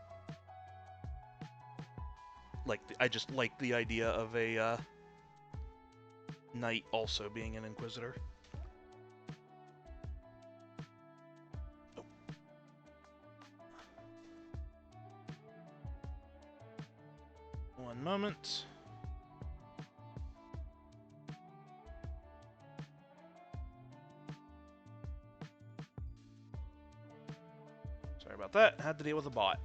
like I just like the idea of a knight also being an Inquisitor. Oh. One moment. Sorry about that. Had to deal with a bot.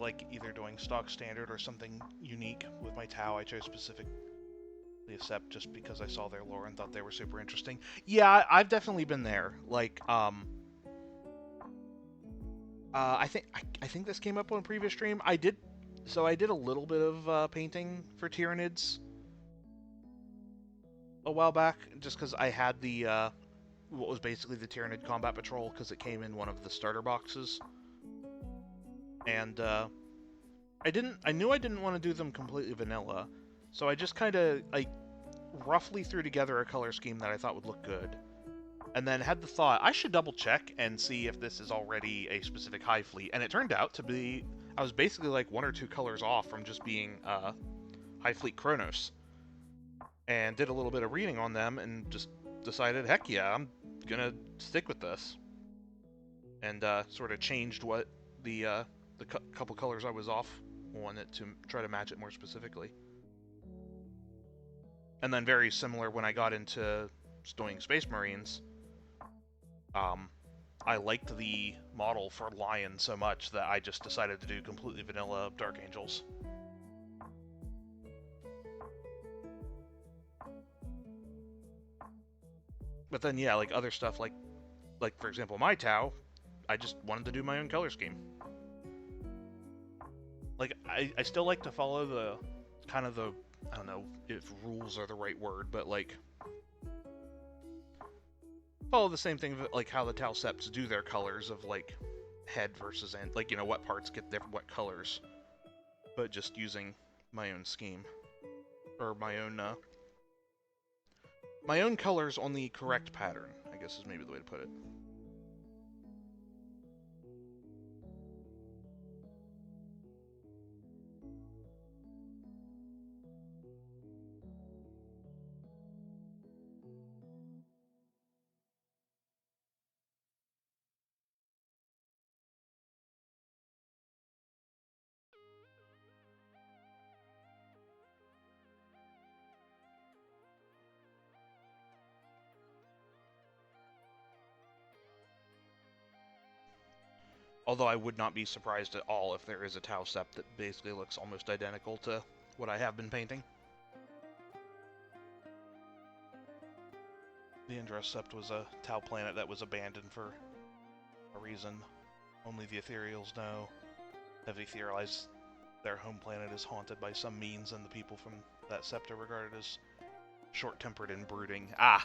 like either doing stock standard or something unique. With my Tau, I chose specifically Accept just because I saw their lore and thought they were super interesting. Yeah, I've definitely been there. Like, I think this came up on a previous stream. I did a little bit of painting for Tyranids a while back, just because I had the what was basically the Tyranid Combat Patrol, because it came in one of the starter boxes, and I knew I didn't want to do them completely vanilla, so I just kind of like roughly threw together a color scheme that I thought would look good, and then had the thought I should double check and see if this is already a specific Hive fleet, and it turned out to be I was basically like 1 or 2 colors off from just being Hive Fleet Kronos, and did a little bit of reading on them and just decided, heck yeah, I'm gonna stick with this, and sort of changed what the couple colors I was off on it to try to match it more specifically. And then very similar when I got into doing Space Marines, I liked the model for Lion so much that I just decided to do completely vanilla Dark Angels. But then yeah, like other stuff like for example my Tau, I just wanted to do my own color scheme. Like I still like to follow the kind of the, I don't know if rules are the right word, but like follow the same thing like how the Tau Septs do their colors of like head versus end, like, you know, what parts get what colors, but just using my own scheme, or my own colors on the correct pattern, I guess is maybe the way to put it. Although I would not be surprised at all if there is a Tau Sept that basically looks almost identical to what I have been painting. The Andros Sept was a Tau planet that was abandoned for a reason only the Ethereals know. Heavily theorized their home planet is haunted by some means, and the people from that Sept are regarded as short-tempered and brooding. Ah!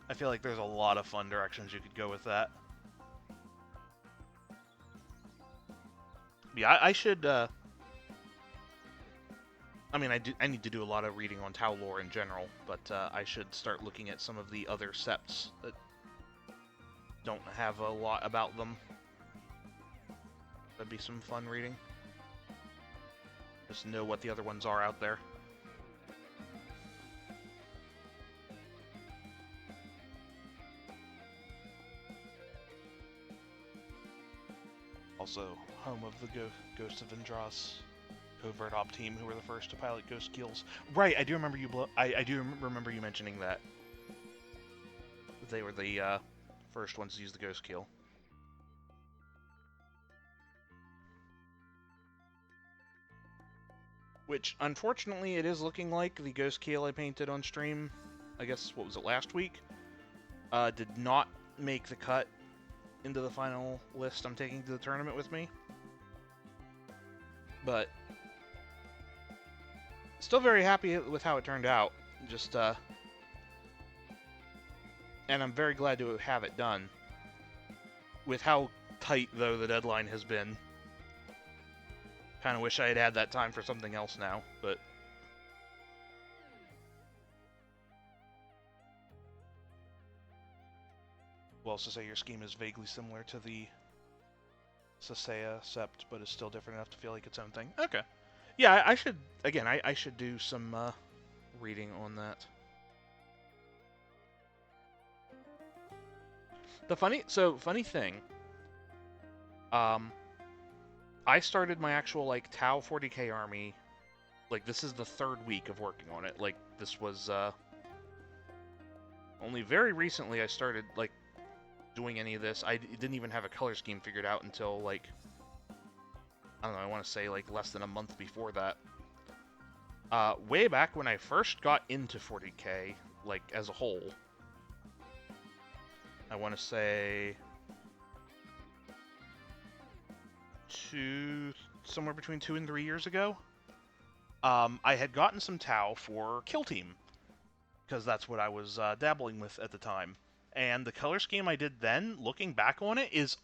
I feel like there's a lot of fun directions you could go with that. Yeah, I should, I mean, I need to do a lot of reading on Tau lore in general, but I should start looking at some of the other Septs that don't have a lot about them. That'd be some fun reading. Just know what the other ones are out there. Also, home of the Ghosts of Vendras covert op team, who were the first to pilot Ghost Keels. Right, I do remember you. I do remember you mentioning that. They were the first ones to use the Ghost Keel. Which, unfortunately, it is looking like the Ghost Keel I painted on stream, I guess, what was it, last week? Did not make the cut into the final list I'm taking to the tournament with me. But still very happy with how it turned out. Just, and I'm very glad to have it done. With how tight, though, the deadline has been. Kind of wish I had that time for something else now, but... We'll also say your scheme is vaguely similar to the Sasea Sept, but is still different enough to feel like its own thing. Okay. Yeah, I should, again, I should do some reading on that. Funny thing, I started my actual, like, Tau 40k army, like, this is the 3rd week of working on it. Like, this was, only very recently I started, like, doing any of this. I didn't even have a color scheme figured out until, like, I don't know, I want to say, like, less than a month before that. Way back when I first got into 40K, like, as a whole, I want to say somewhere between 2 and 3 years ago, I had gotten some Tau for Kill Team, because that's what I was dabbling with at the time. And the color scheme I did then, looking back on it, it's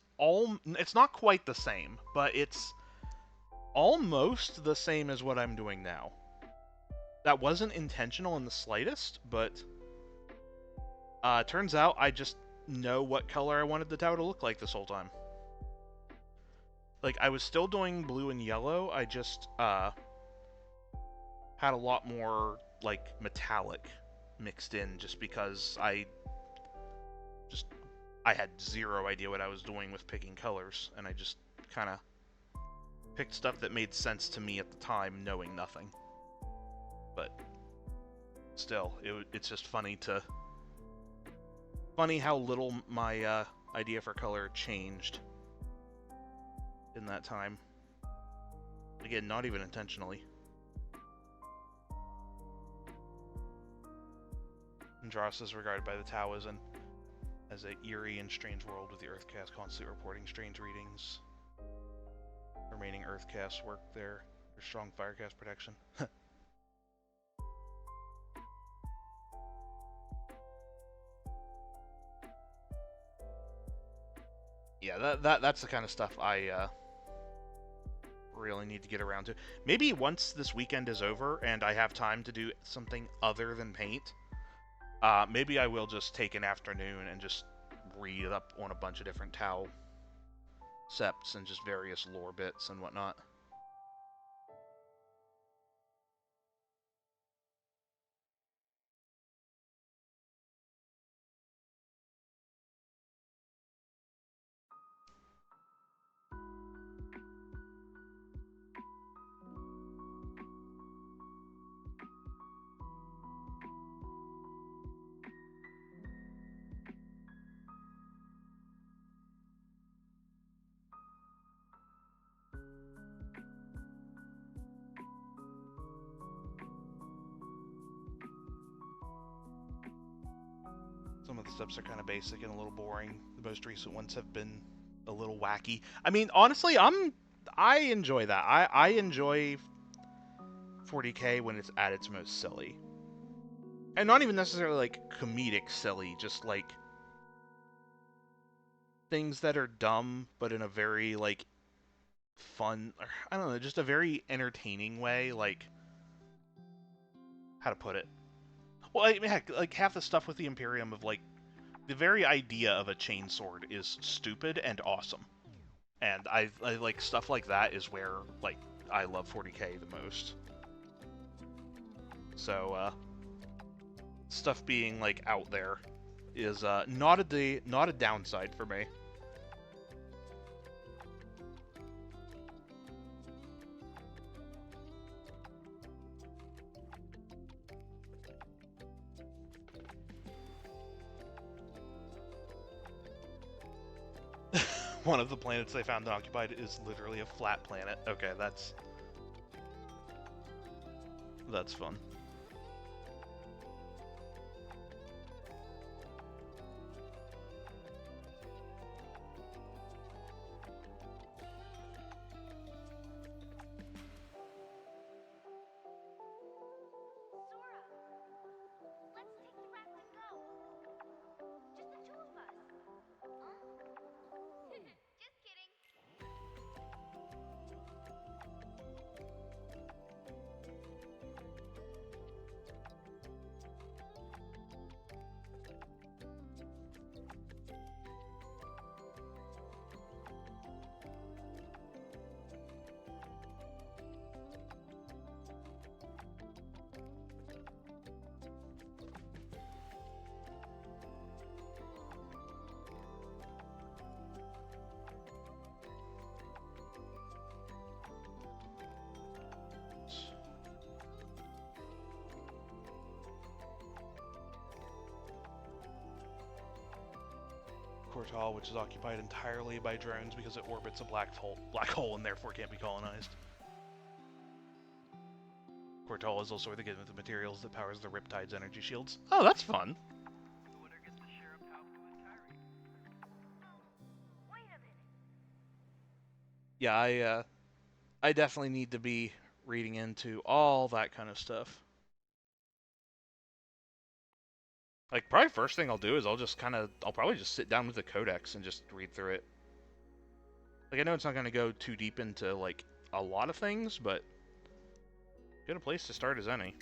not quite the same, but it's almost the same as what I'm doing now. That wasn't intentional in the slightest, but turns out I just know what color I wanted the Tau to look like this whole time. Like, I was still doing blue and yellow, I just had a lot more, like, metallic mixed in, just because I had zero idea what I was doing with picking colors, and I just kind of picked stuff that made sense to me at the time, knowing nothing. But still, it's just funny how little my idea for color changed in that time. Again, not even intentionally. Andros is regarded by the Tau as an eerie and strange world, with the Earthcast constantly reporting strange readings. Remaining Earthcasts work there for strong Firecast protection. Yeah, that's the kind of stuff I really need to get around to. Maybe once this weekend is over and I have time to do something other than paint, maybe I will just take an afternoon and just read up on a bunch of different Tau septs and just various lore bits and whatnot. Some of the steps are kind of basic and a little boring. The most recent ones have been a little wacky. I mean, honestly, I enjoy that. I enjoy 40K when it's at its most silly. And not even necessarily, like, comedic silly, just, like, things that are dumb, but in a very, like, fun, or, I don't know, just a very entertaining way, like, how to put it? Well, I mean, heck, like, half the stuff with the Imperium of, like, the very idea of a chainsword is stupid and awesome. And I like, stuff like that is where, like, I love 40K the most. So, stuff being, like, out there is, not a downside for me. One of the planets they found unoccupied is literally a flat planet. Okay, that's fun. Quartal, which is occupied entirely by drones because it orbits a black hole and therefore can't be colonized. Quartal is also where they get the materials that powers the Riptide's energy shields. Oh, that's fun. Yeah, I definitely need to be reading into all that kind of stuff. Like, probably first thing I'll do is I'll probably just sit down with the codex and just read through it. Like, I know it's not going to go too deep into, like, a lot of things, but good a place to start as any.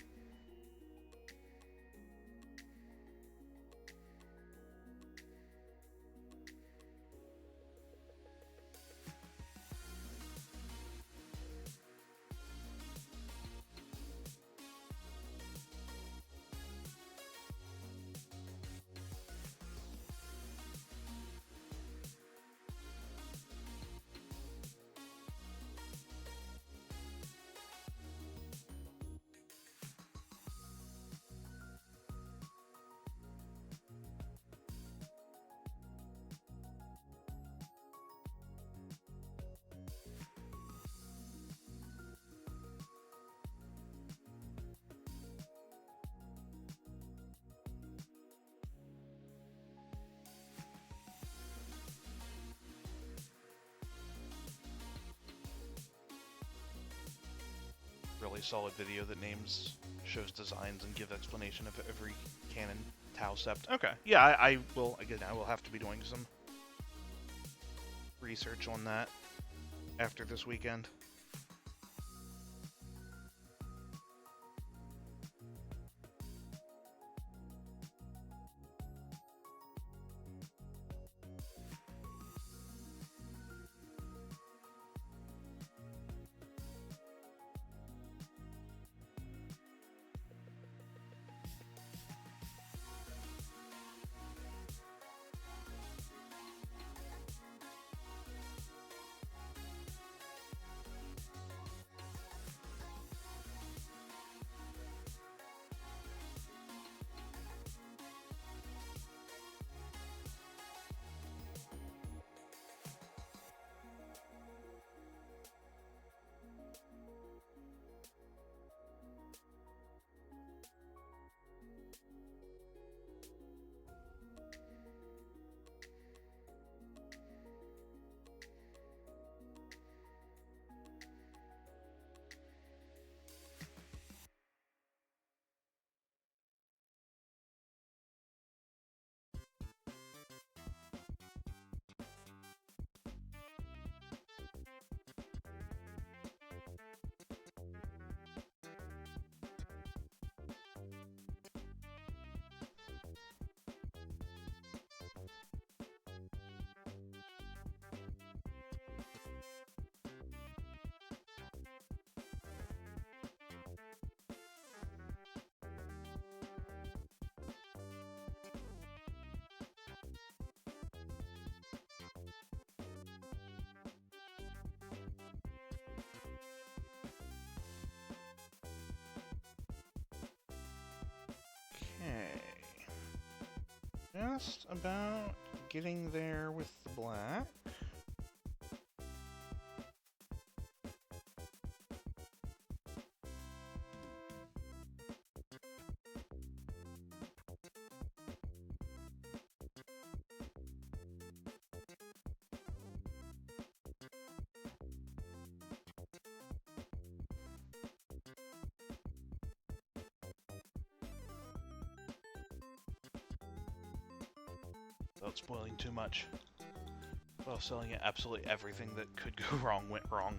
Really solid video that names, shows designs, and gives explanation of every cannon Tau Sept. Okay, yeah, I will have to be doing some research on that after this weekend. Okay. Just about getting there with the black. Without spoiling too much. While selling it, absolutely everything that could go wrong went wrong.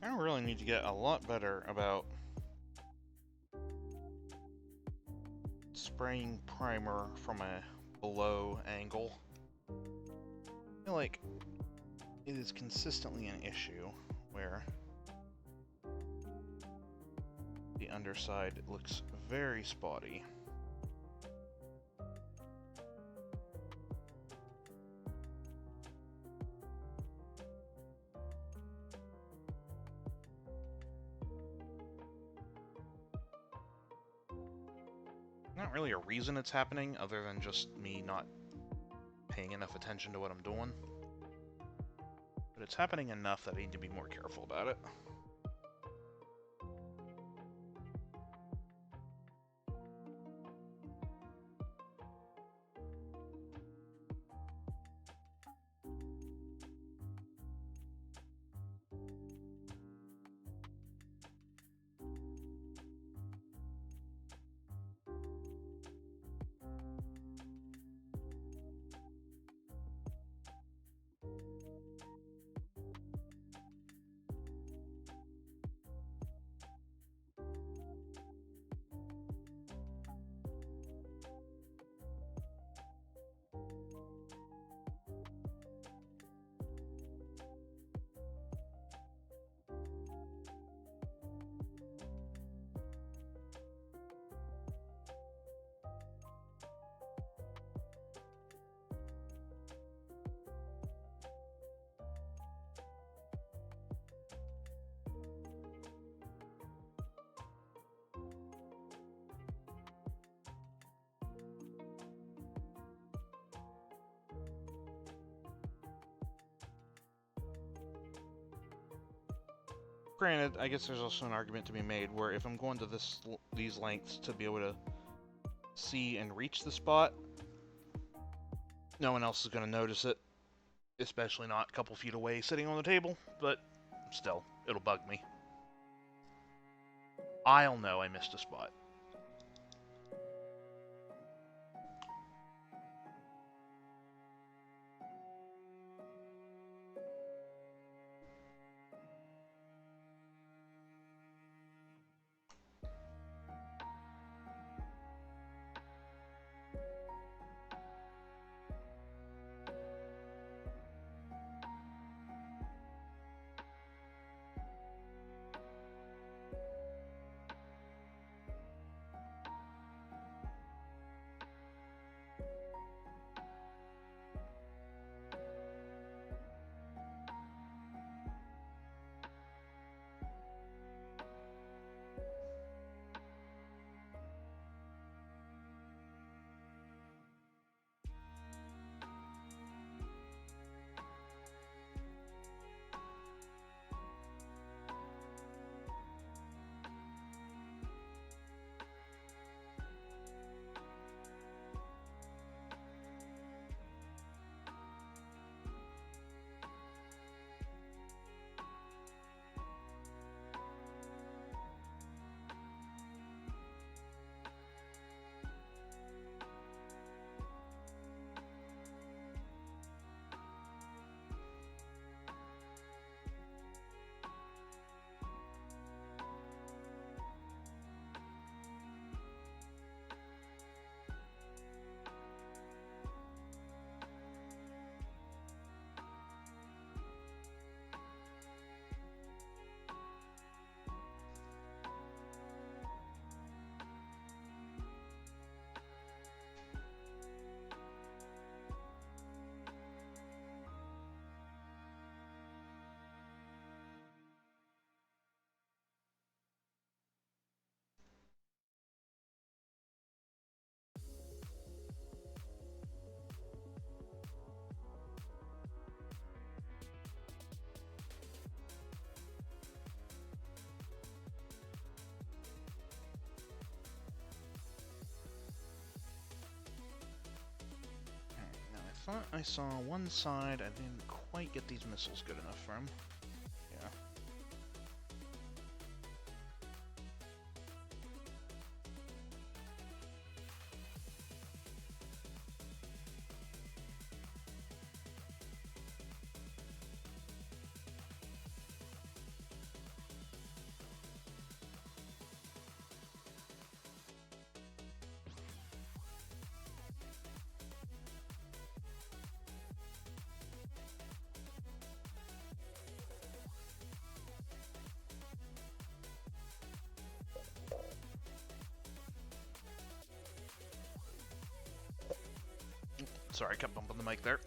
I really need to get a lot better about spraying primer from a below angle. I feel like it is consistently an issue where the underside looks very spotty. Not really a reason it's happening, other than just me not paying enough attention to what I'm doing. But it's happening enough that I need to be more careful about it. Granted, I guess there's also an argument to be made where if I'm going to these lengths to be able to see and reach the spot, no one else is going to notice it, especially not a couple feet away sitting on the table, but still, it'll bug me. I'll know I missed a spot. I saw one side I didn't quite get these missiles good enough from. Yeah. Sorry, I kept bumping the mic there.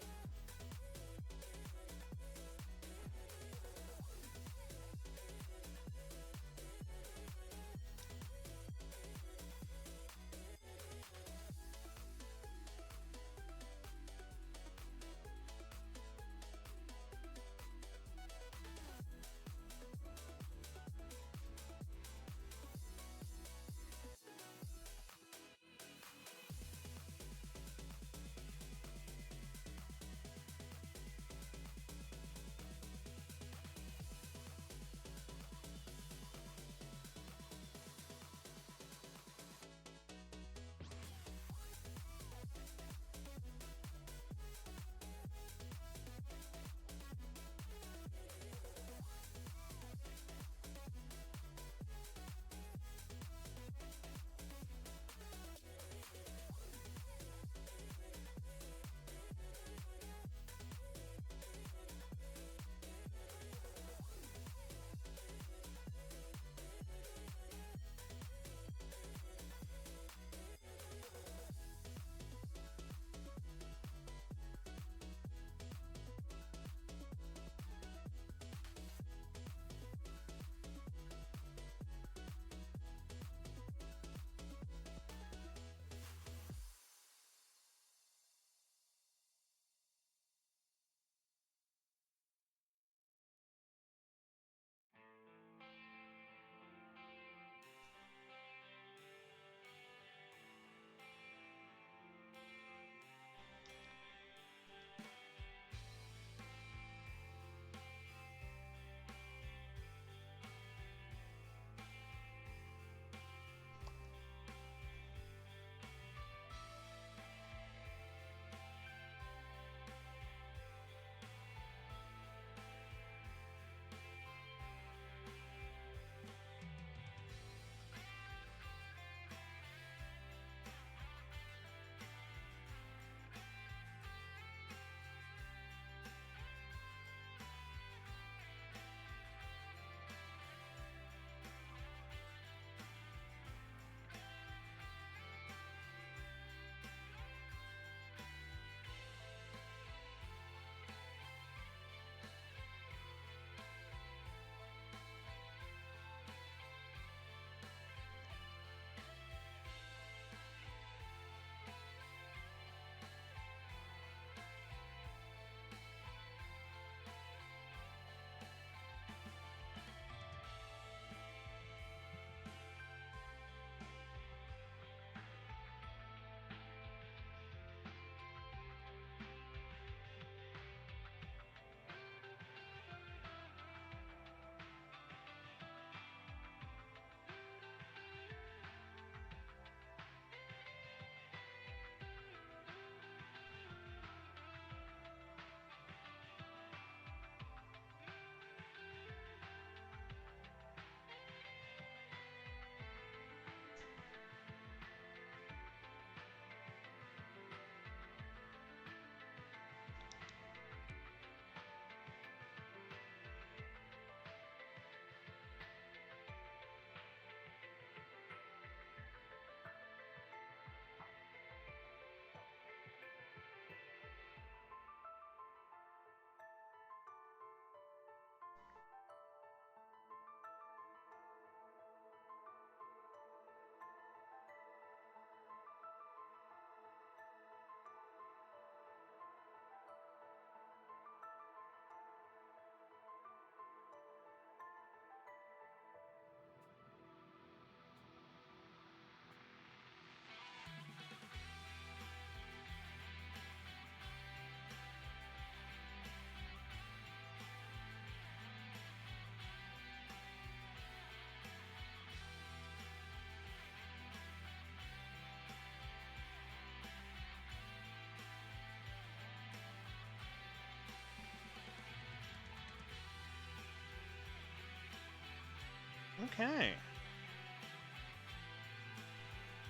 Okay.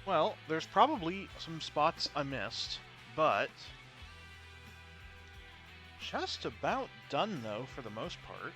Well, there's probably some spots I missed, but just about done, though, for the most part.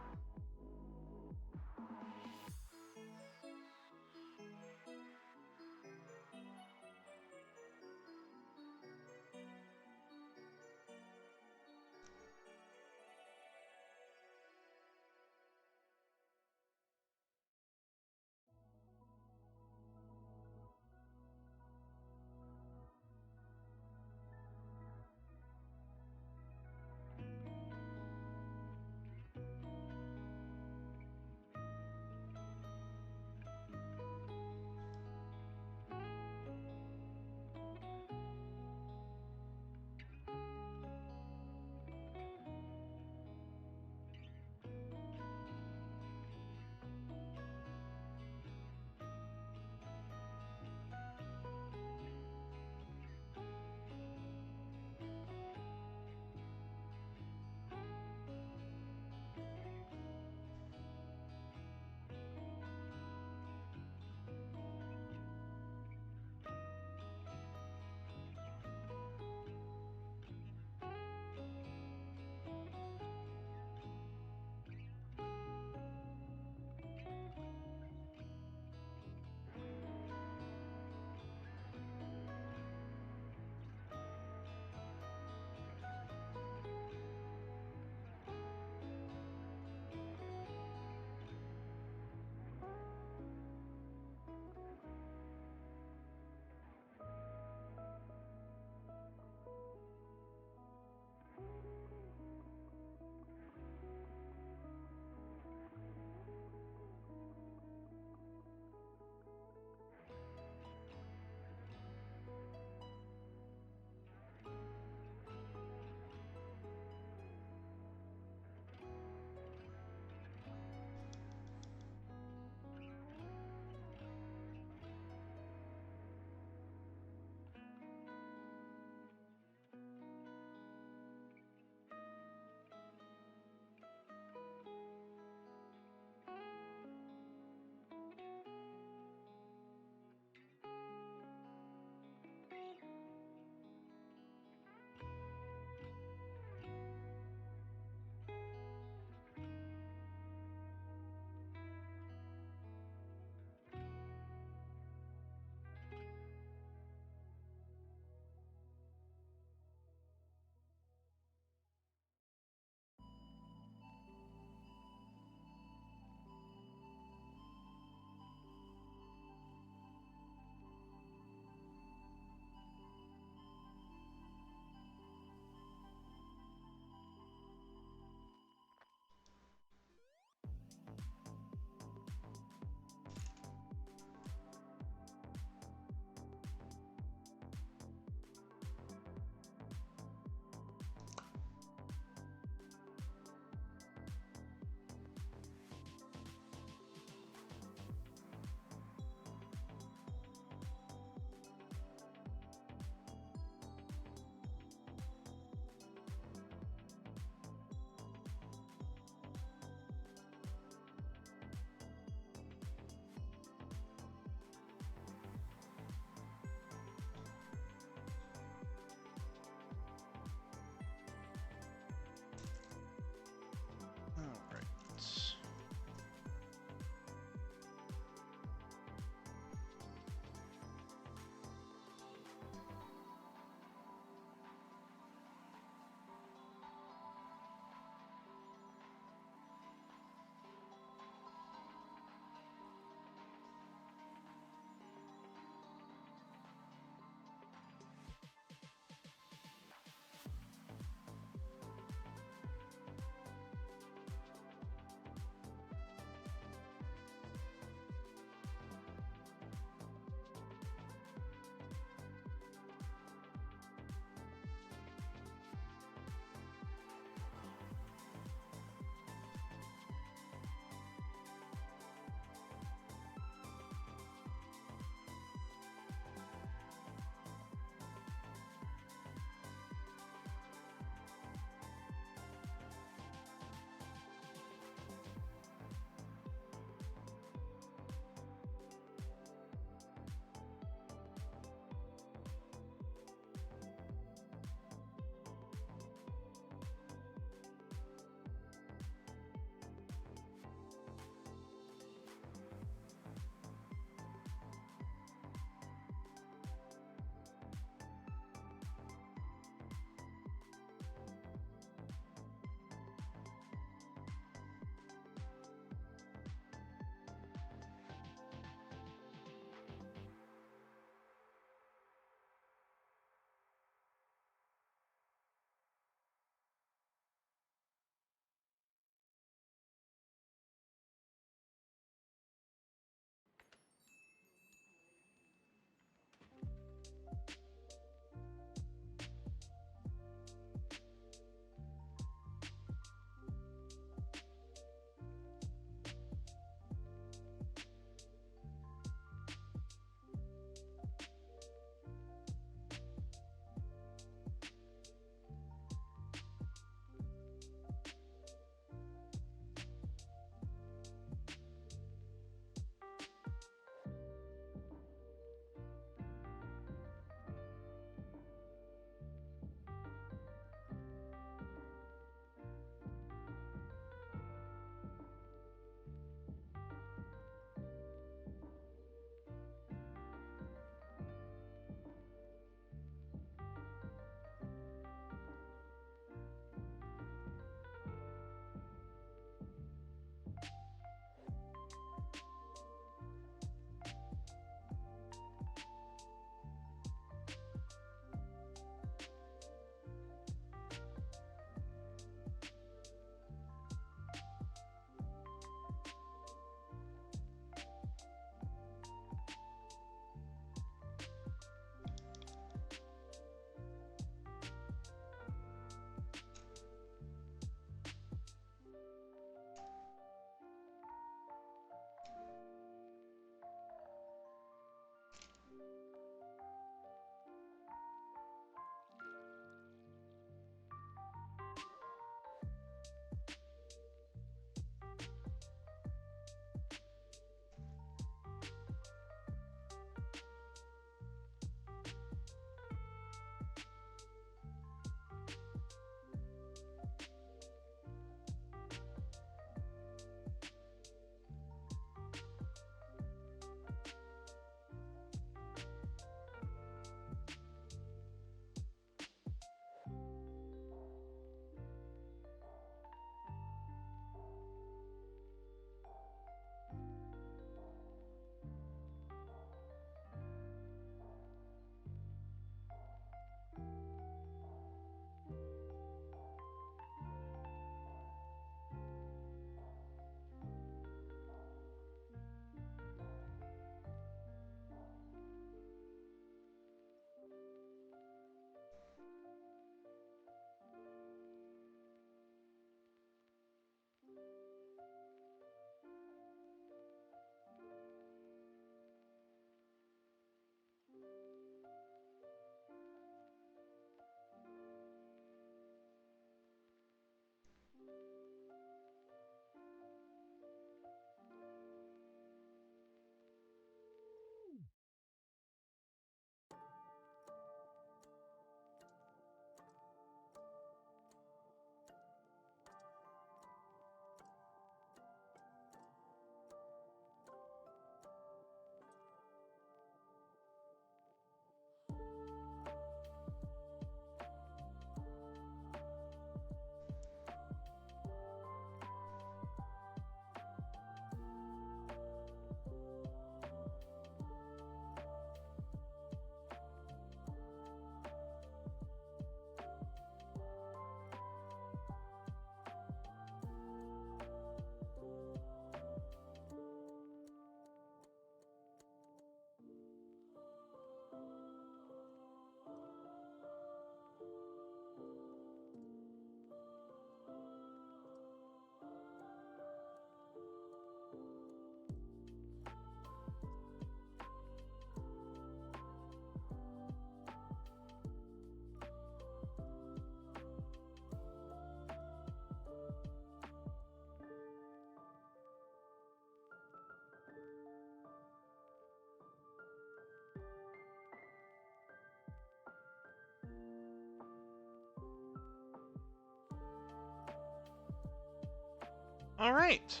All right.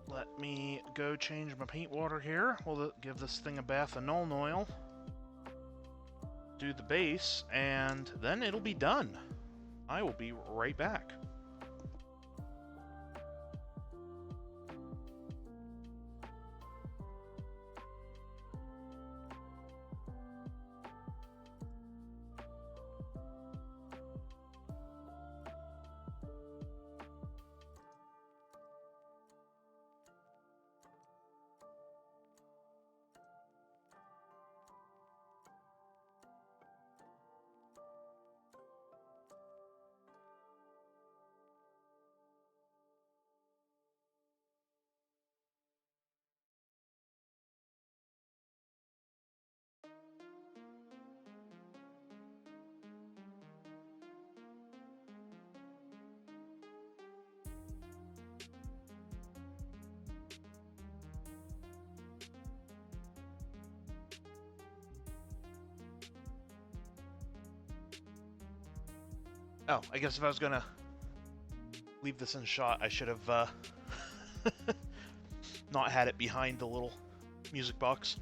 Let me go change my paint water here. We'll give this thing a bath of Nuln Oil. Do the base, and then it'll be done. I will be right back. Oh, I guess if I was gonna leave this in shot, I should have not had it behind the little music box.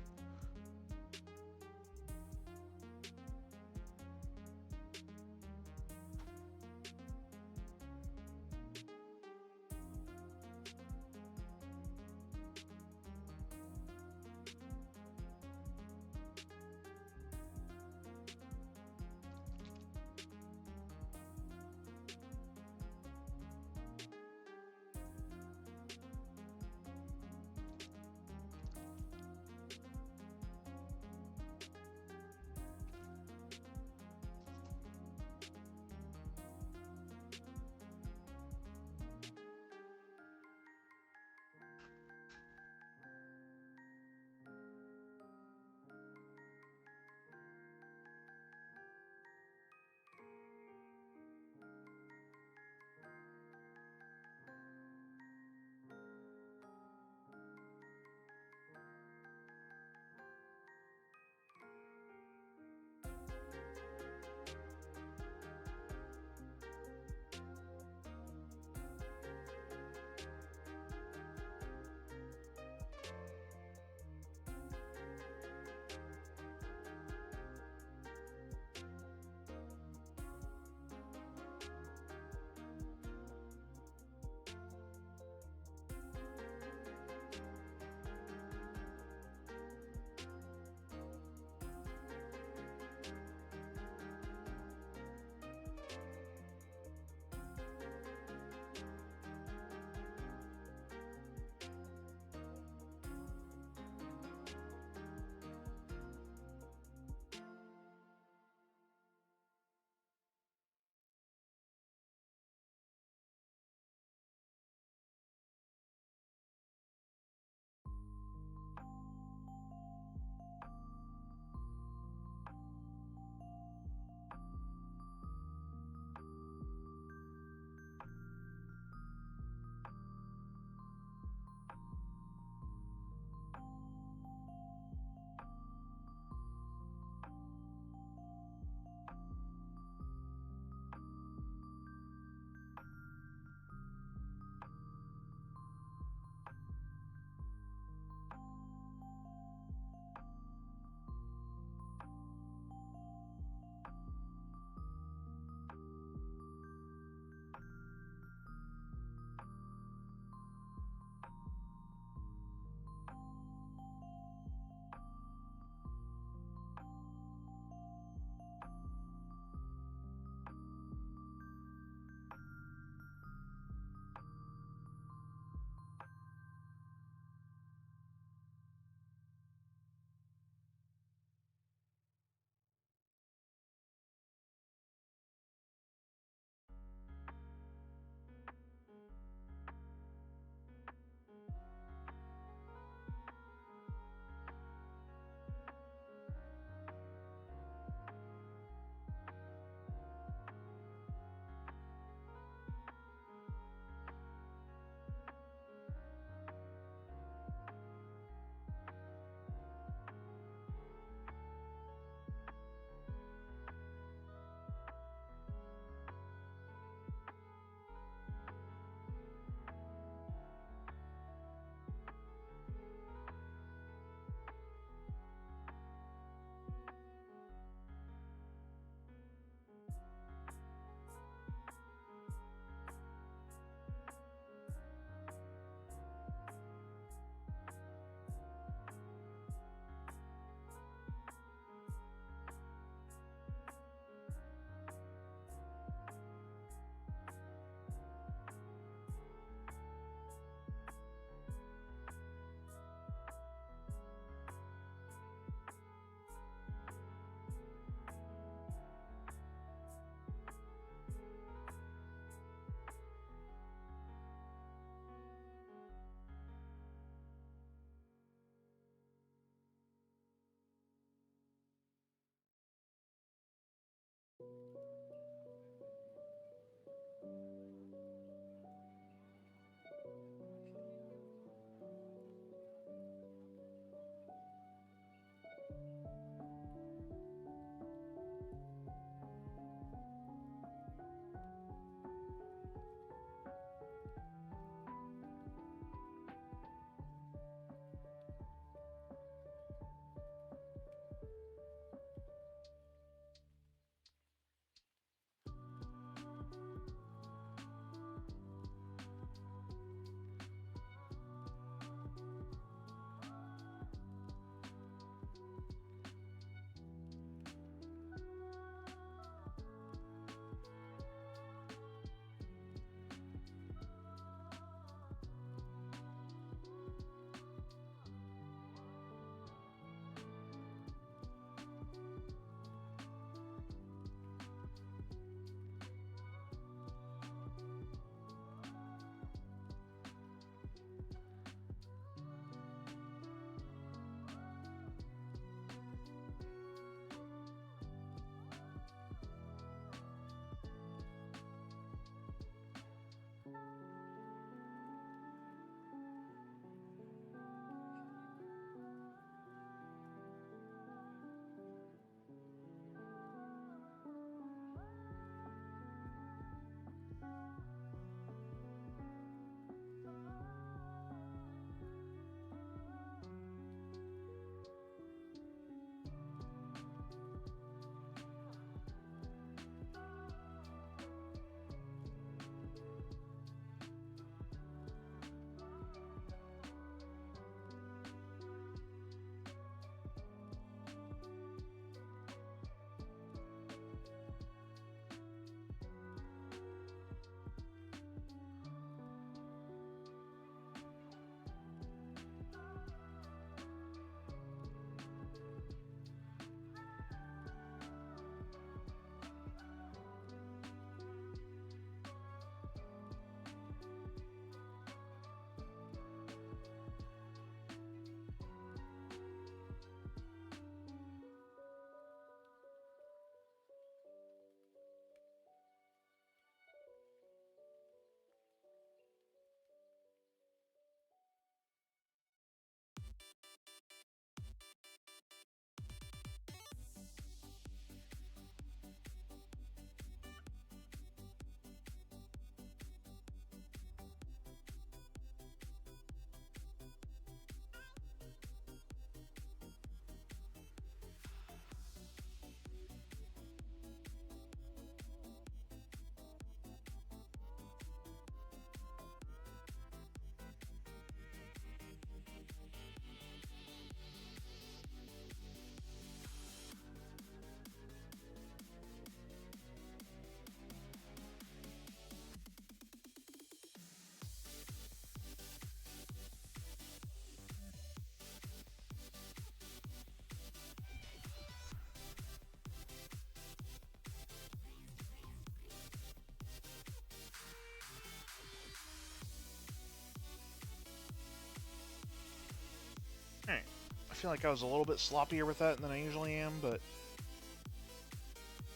feel like I was a little bit sloppier with that than I usually am, but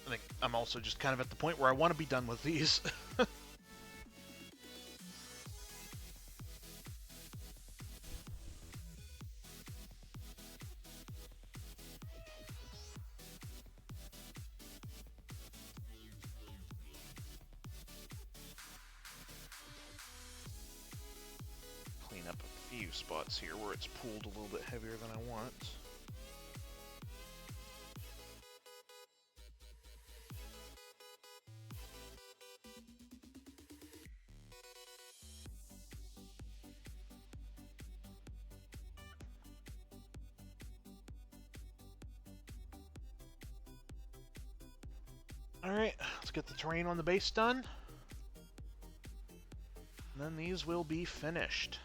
I think I'm also just kind of at the point where I want to be done with these. Clean up a few spots here where it's pooled a little bit heavier than I want. Alright, let's get the terrain on the base done. And then these will be finished.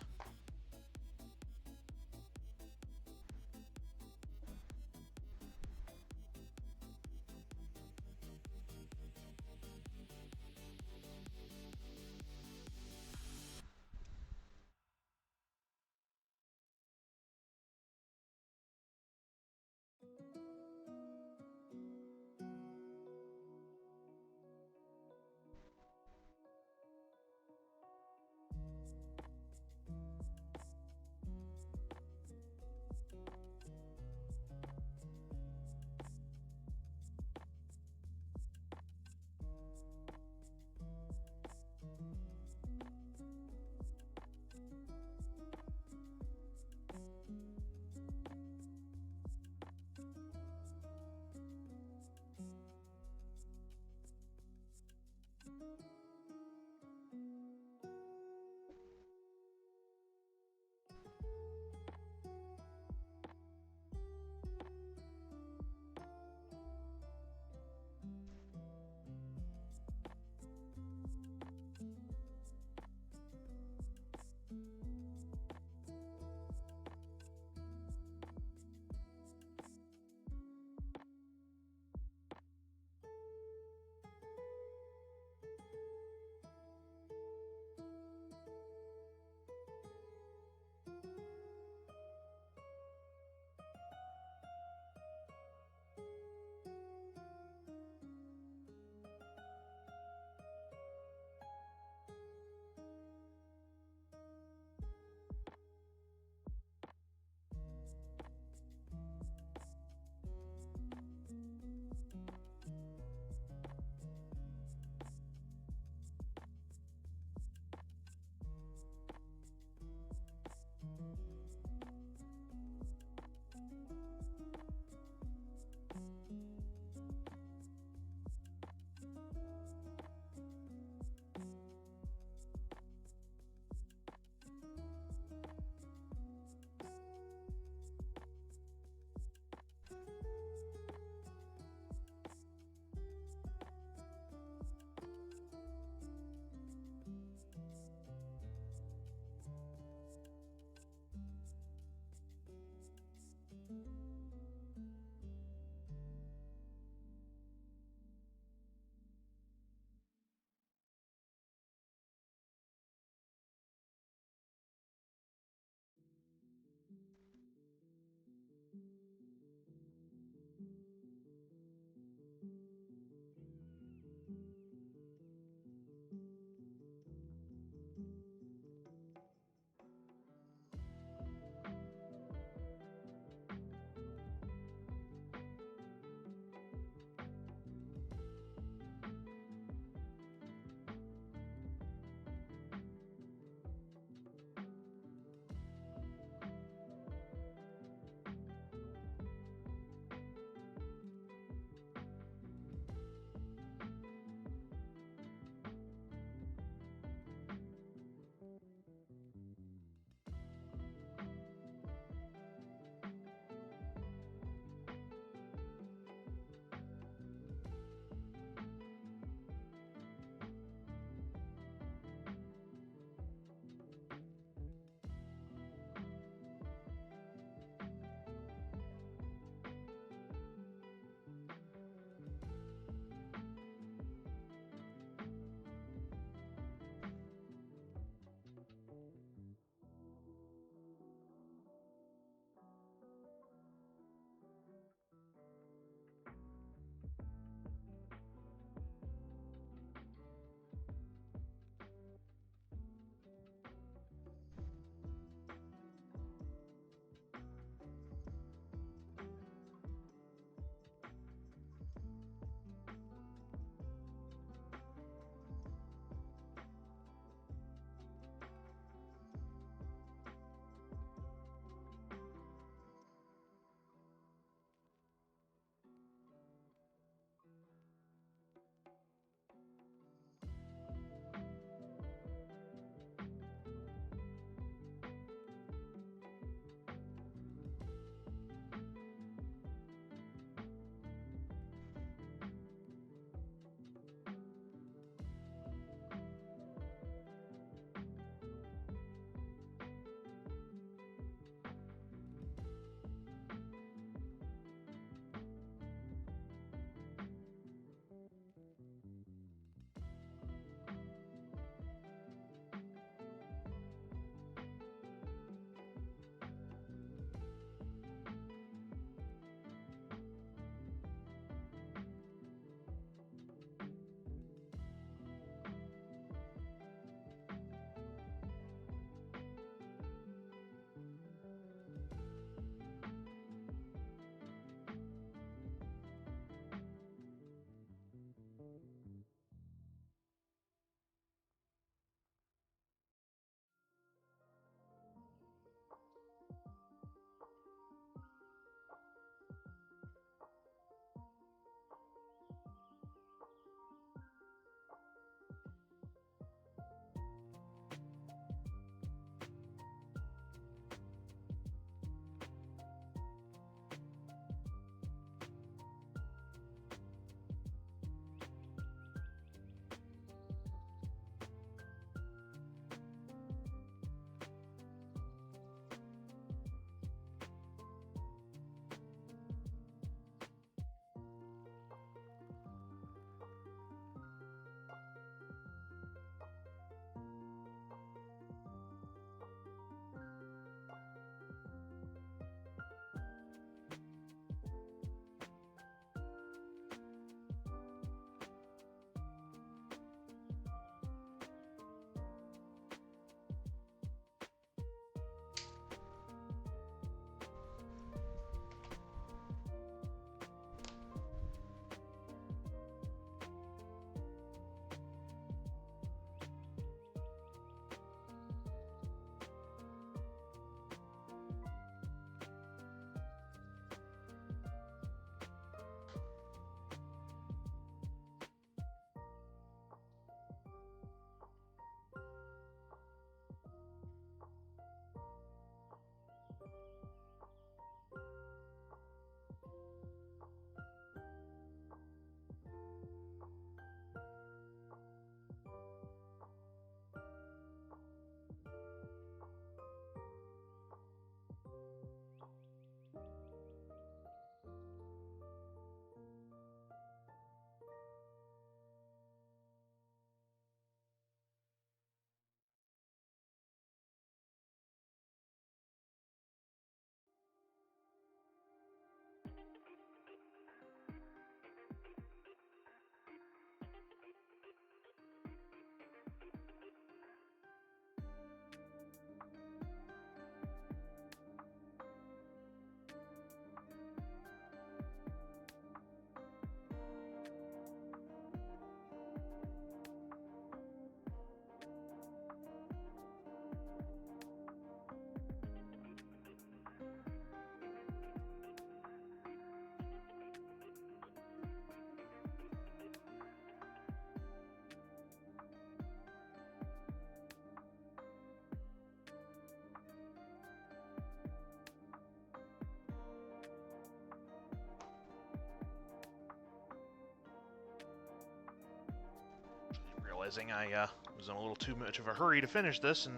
realizing I was in a little too much of a hurry to finish this and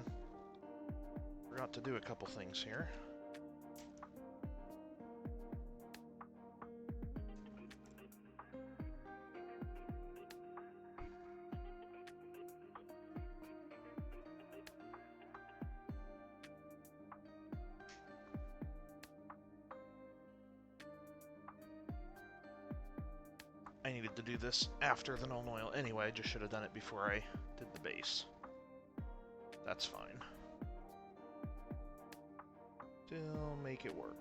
forgot to do a couple things here. I needed to do this after the null oil anyway, I just should have done it before I did the base. That's fine. Still make it work.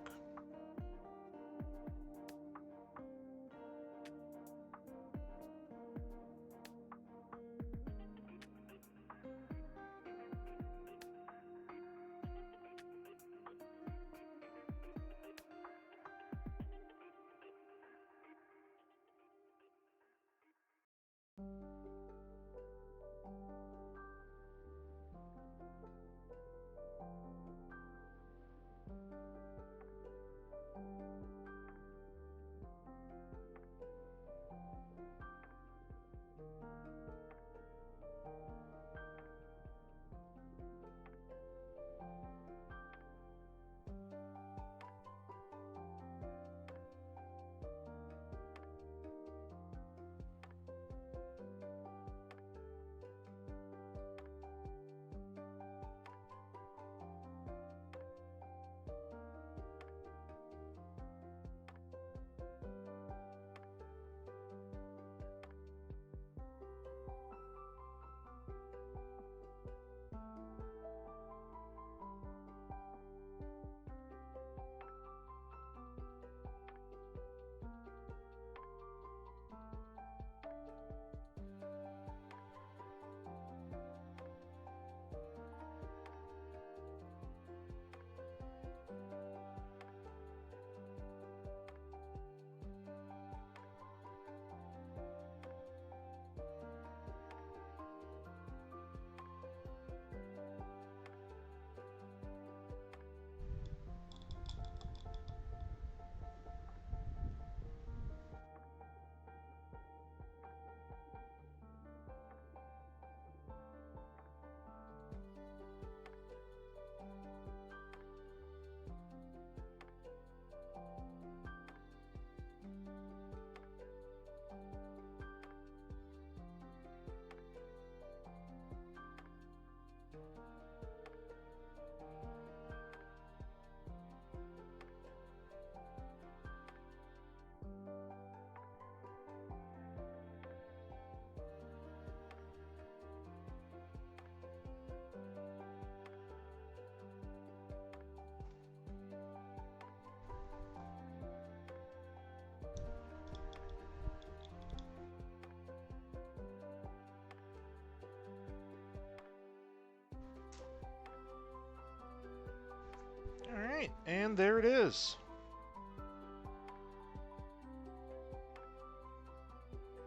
Alright, and there it is.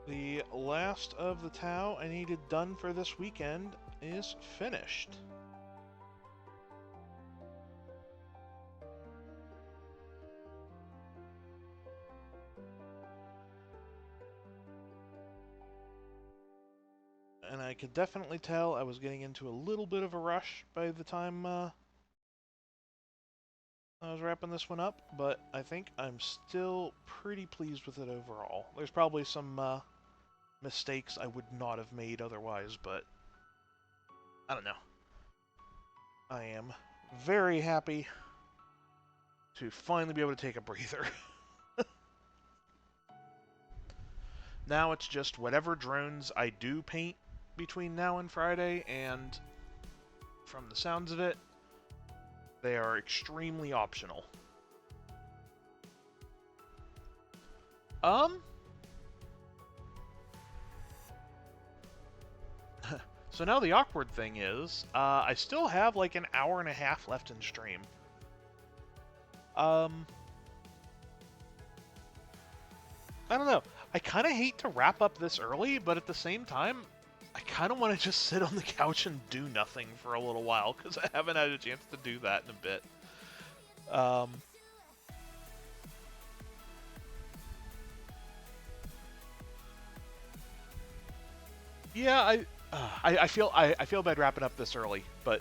The last of the Tau I needed done for this weekend is finished. And I could definitely tell I was getting into a little bit of a rush by the time I was wrapping this one up, but I think I'm still pretty pleased with it overall. There's probably some mistakes I would not have made otherwise, but I don't know. I am very happy to finally be able to take a breather. Now it's just whatever drones I do paint between now and Friday, and from the sounds of it, they are extremely optional. So now the awkward thing is, I still have like an hour and a half left in stream. I don't know. I kind of hate to wrap up this early, but at the same time, I kind of want to just sit on the couch and do nothing for a little while, because I haven't had a chance to do that in a bit. Yeah, I feel bad wrapping up this early, but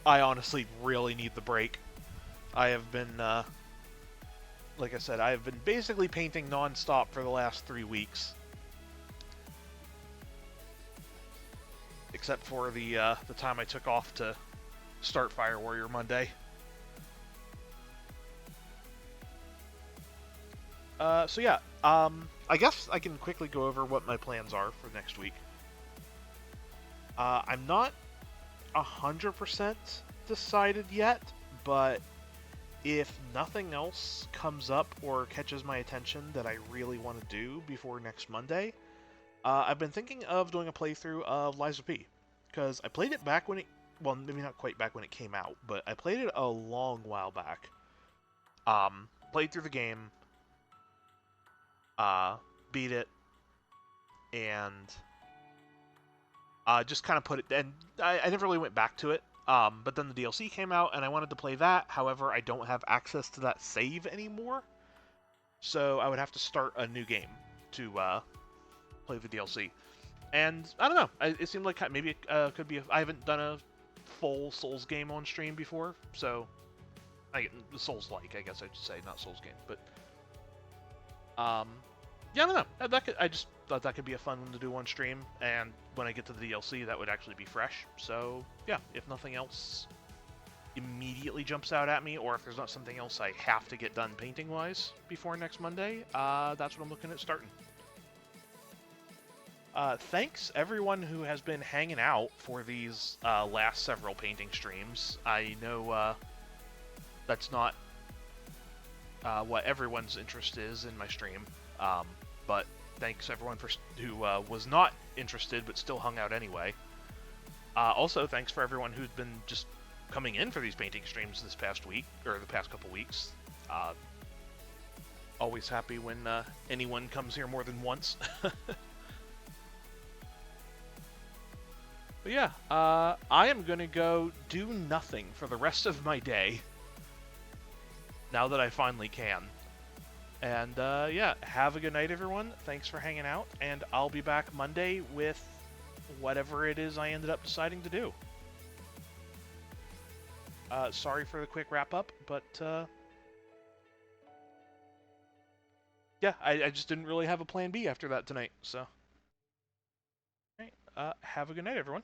I honestly really need the break. I have been, like I said, I have been basically painting non-stop for the last 3 weeks, except for the time I took off to start Fire Warrior Monday. So yeah, I guess I can quickly go over what my plans are for next week. I'm not 100% decided yet, but if nothing else comes up or catches my attention that I really want to do before next Monday, I've been thinking of doing a playthrough of Lies of P, because I played it back when it, well, maybe not quite back when it came out, but I played it a long while back. Played through the game, uh, beat it, and just kind of put it, and I never really went back to it. But then the DLC came out, and I wanted to play that. However, I don't have access to that save anymore, so I would have to start a new game to play the DLC. And I don't know. It seemed like maybe it could be. I haven't done a full Souls game on stream before, so the Souls-like, I guess I should say, not Souls game. But yeah, I don't know. I just thought that could be a fun one to do on stream, and when I get to the DLC, that would actually be fresh. So yeah, if nothing else immediately jumps out at me, or if there's not something else I have to get done painting-wise before next Monday, that's what I'm looking at starting. Thanks everyone who has been hanging out for these last several painting streams. I know that's not what everyone's interest is in my stream, but thanks everyone who was not interested but still hung out anyway. Also, thanks for everyone who's been just coming in for these painting streams this past week, or the past couple weeks. Always happy when anyone comes here more than once. But yeah, I am going to go do nothing for the rest of my day, now that I finally can. And yeah, have a good night, everyone. Thanks for hanging out, and I'll be back Monday with whatever it is I ended up deciding to do. Sorry for the quick wrap-up, but yeah, I just didn't really have a plan B after that tonight, so. Alright, have a good night, everyone.